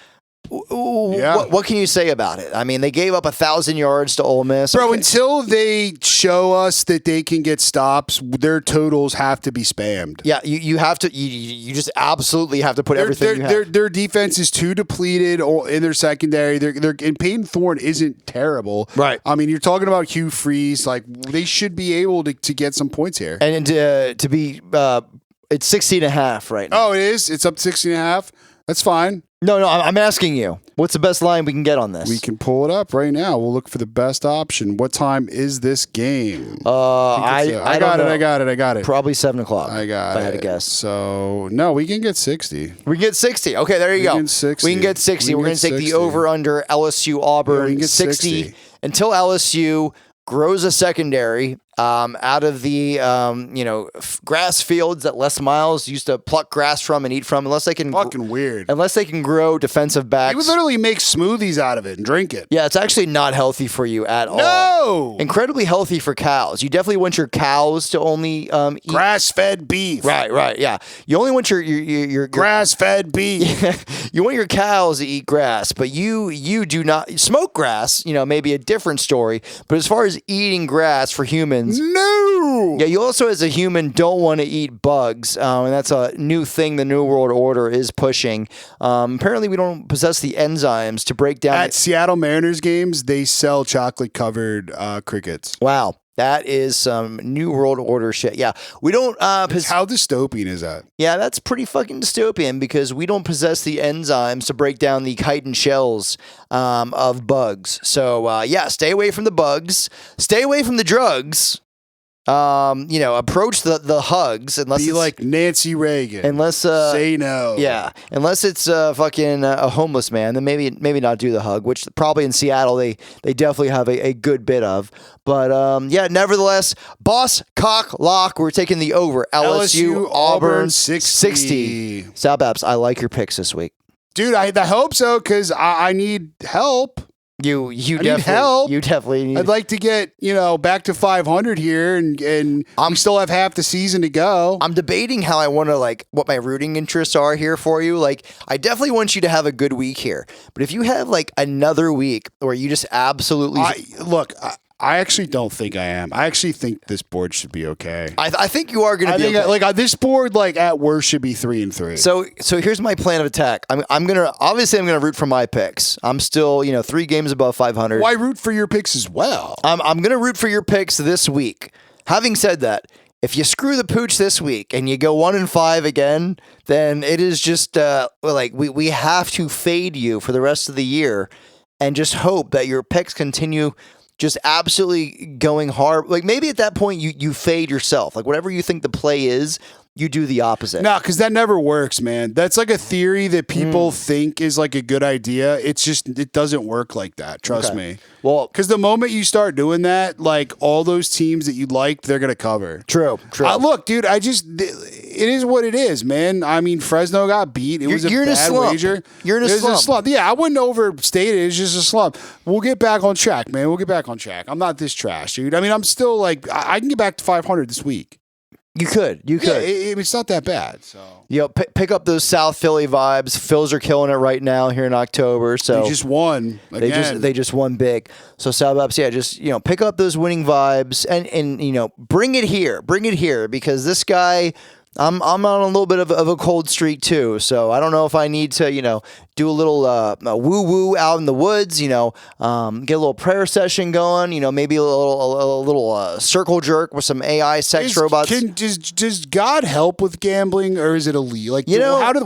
What can you say about it? I mean, they gave up 1,000 yards to Ole Miss. Bro, until they show us that they can get stops, their totals have to be spammed. Yeah, you have to. You just absolutely have to put everything you have. Their defense is too depleted in their secondary. And Peyton Thorne isn't terrible. Right. I mean, you're talking about Hugh Freeze. Like, they should be able to get some points here. And to be, it's 60.5 right now. Oh, it is? It's up 60.5? That's fine. No, I'm asking you. What's the best line we can get on this? We can pull it up right now. We'll look for the best option. What time is this game? I got it. Probably 7 o'clock. I got it. If I had to guess. So, no, we can get 60. We can get 60. Okay, there you go. We can get 60. We're going to take the over under LSU Auburn. Yeah, we can get 60 until LSU grows a secondary out of the grass fields that Les Miles used to pluck grass from and eat from, unless they can fucking weird. Unless they can grow defensive backs. You would literally make smoothies out of it and drink it. Yeah, it's actually not healthy for you at all. No, incredibly healthy for cows. You definitely want your cows to only eat grass-fed beef. Right. Yeah, you only want your grass-fed beef. You want your cows to eat grass, but you do not smoke grass. Maybe a different story. But as far as eating grass for humans. No. Yeah, you also as a human don't want to eat bugs, and that's a new thing the New World Order is pushing. Apparently, we don't possess the enzymes to break down. At Seattle Mariners games, they sell chocolate-covered crickets. Wow. That is some New World Order shit. Yeah, we don't. How dystopian is that? Yeah, that's pretty fucking dystopian because we don't possess the enzymes to break down the chitin shells of bugs. So stay away from the bugs. Stay away from the drugs. Approach the hugs unless be it's like Nancy Reagan. Unless say no. Yeah, unless it's fucking a homeless man, then maybe not do the hug. Which probably in Seattle they definitely have a good bit of. But nevertheless, Boss Cock Lock. We're taking the over. LSU Auburn 60. Salbaps, I like your picks this week, dude. I hope so because I need help. You definitely need help. You definitely need. I'd like to get back to 500 here, and we still have half the season to go. I'm debating how I want to what my rooting interests are here for you. I definitely want you to have a good week here, but if you have another week where you just absolutely I actually don't think I am. I actually think this board should be okay. I think you are going to be okay. This board, at worst, should be 3-3. So here's my plan of attack. I'm gonna root for my picks. I'm still 3 games above 500. Why root for your picks as well? I'm gonna root for your picks this week. Having said that, if you screw the pooch this week and you go 1-5 again, then it is just we have to fade you for the rest of the year, and just hope that your picks continue. Just absolutely going hard. Maybe at that point you fade yourself. Whatever you think the play is, you do the opposite. No, because that never works, man. That's a theory that people think is a good idea. It doesn't work like that. Trust me. Well, because the moment you start doing that, all those teams that you liked, they're going to cover. True. Look, dude, it is what it is, man. I mean, Fresno got beat. It was a bad wager. You're in a slump. Yeah, I wouldn't overstate it. It's just a slump. We'll get back on track, man. We'll get back on track. I'm not this trash, dude. I mean, I'm still I can get back to 500 this week. You could. Yeah, it's not that bad. So pick up those South Philly vibes. Phils are killing it right now here in October. So they just won. Again. They just won big. So Salbaps, just pick up those winning vibes and bring it here because this guy. I'm on a little bit of a cold streak too, so I don't know if I need to, do a little woo out in the woods, get a little prayer session going, maybe a little circle jerk with some AI sex robots. Does God help with gambling, or is it illegal? Like,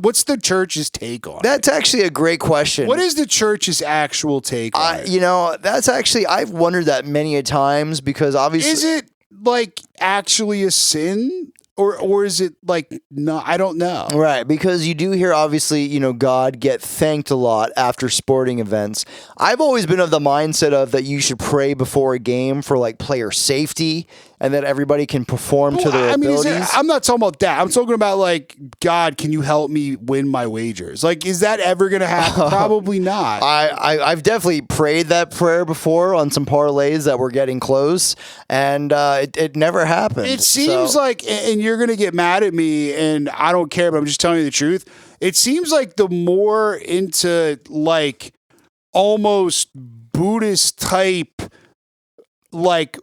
what's the church's take on it? That's actually a great question. What is the church's actual take on it? That's actually I've wondered that many a times because obviously is it like actually a sin? Or is it like, no, I don't know. Right, because you do hear, obviously, God get thanked a lot after sporting events. I've always been of the mindset of that you should pray before a game for, like, player safety and that everybody can perform to their abilities. I'm not talking about that. I'm talking about, like, God, can you help me win my wagers? Like, is that ever going to happen? Probably not. I've definitely prayed that prayer before on some parlays that were getting close, and it never happened. It seems like, and you're going to get mad at me, and I don't care, but I'm just telling you the truth. It seems like the more into, like, almost Buddhist type, like,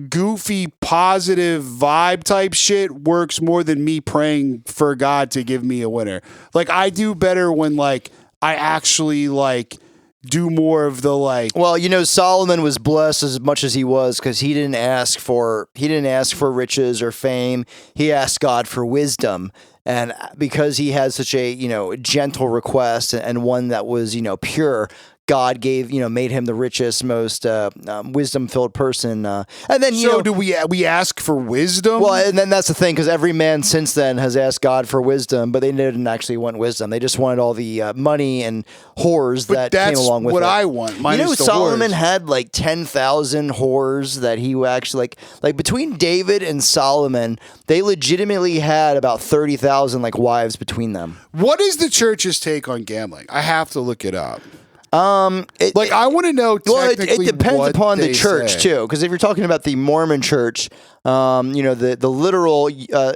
goofy positive vibe type shit works more than me praying for God to give me a winner. Like, I do better when, like, I actually, like, do more of the, like, well, Solomon was blessed as much as he was because he didn't ask for riches or fame. He asked God for wisdom. And because he had such a, gentle request and one that was, pure, God made him the richest, most wisdom-filled person. And then, do we ask for wisdom? Well, and then that's the thing, because every man since then has asked God for wisdom, but they didn't actually want wisdom. They just wanted all the money and whores that came along with it. But that's what I want. Solomon had like 10,000 whores that he actually like between David and Solomon, they legitimately had about 30,000 like wives between them. What is the church's take on gambling? I have to look it up. I want to know. Well, it depends upon the church too, because if you're talking about the Mormon Church, the literal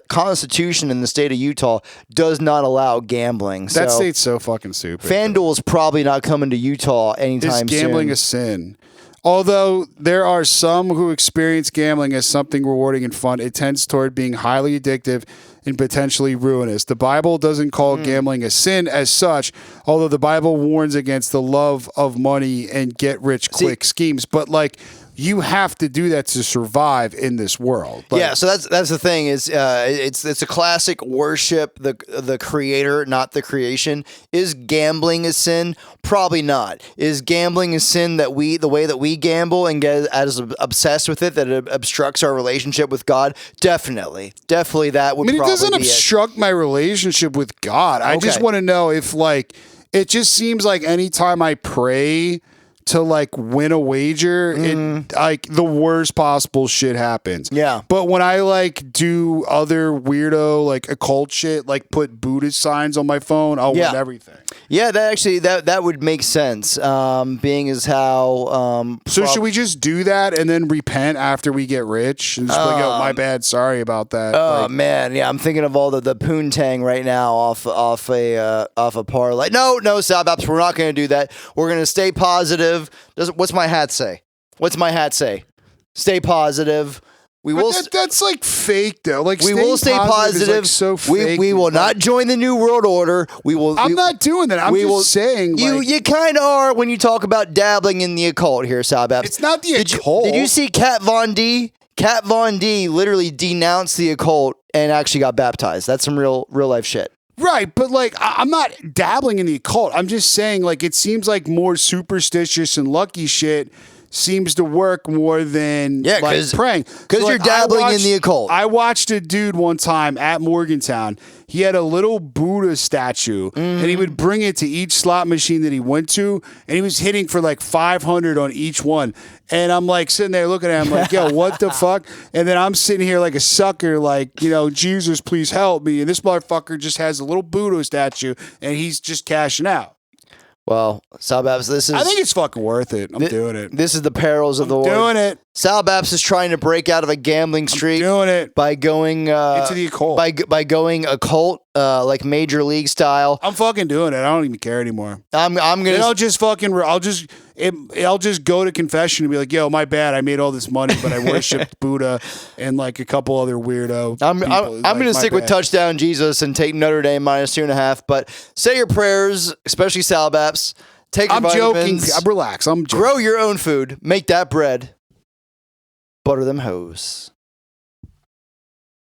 Constitution in the state of Utah does not allow gambling. That state's so fucking stupid. FanDuel's probably not coming to Utah anytime soon. Is gambling a sin? Although there are some who experience gambling as something rewarding and fun, it tends toward being highly addictive and potentially ruinous. The Bible doesn't call gambling a sin as such, although the Bible warns against the love of money and get-rich-quick schemes. But, like, you have to do that to survive in this world. Yeah, so that's the thing is it's a classic worship the creator, not the creation. Is gambling a sin? Probably not. Is gambling a sin that the way that we gamble and get as obsessed with it that it obstructs our relationship with God? Definitely that would. It doesn't obstruct my relationship with God. I just want to know if, like, it just seems like anytime I pray to, like, win a wager, it, like, the worst possible shit happens. Yeah. But when I, like, do other weirdo, like, occult shit, like put Buddhist signs on my phone, I'll win everything. Yeah, that would make sense. Being as how so should we just do that and then repent after we get rich and just be like, oh, my bad, sorry about that. Oh, man, yeah, I'm thinking of all the poontang right now off a parlay. No, Salbaps, we're not going to do that. We're going to stay positive. What's my hat say? Stay positive. That's like fake though. Like, we will stay positive. Like so fake. We will not join the New World Order. I'm not doing that. I'm just saying. You kind of are when you talk about dabbling in the occult here, Salbaps. It's not the occult. Did you see Kat Von D? Kat Von D literally denounced the occult and actually got baptized. That's some real life shit. Right, but, like, I'm not dabbling in the occult. I'm just saying, like, it seems like more superstitious and lucky shit seems to work more than like praying. Because you're dabbling in the occult. I watched a dude one time at Morgantown. He had a little Buddha statue, and he would bring it to each slot machine that he went to, and he was hitting for like 500 on each one. And I'm like sitting there looking at him like, yo, what the fuck? And then I'm sitting here like a sucker, like, Jesus, please help me. And this motherfucker just has a little Buddha statue, and he's just cashing out. Well, Salbaps, I think it's fucking worth it. I'm doing it. This is the perils of the war. Doing it. Salbaps is trying to break out of a gambling streak. Doing it. By going into the occult. By going occult, like Major League style. I'm fucking doing it. I don't even care anymore. I'm gonna. I'll just go to confession and be like, yo, my bad. I made all this money, but I worshipped Buddha and like a couple other weirdo. I'm gonna stick with touchdown Jesus and take Notre Dame -2.5. But say your prayers, especially Salbaps. Take your vitamins. Joking. Relax. I'm joking. Grow your own food. Make that bread. Butter them hoes.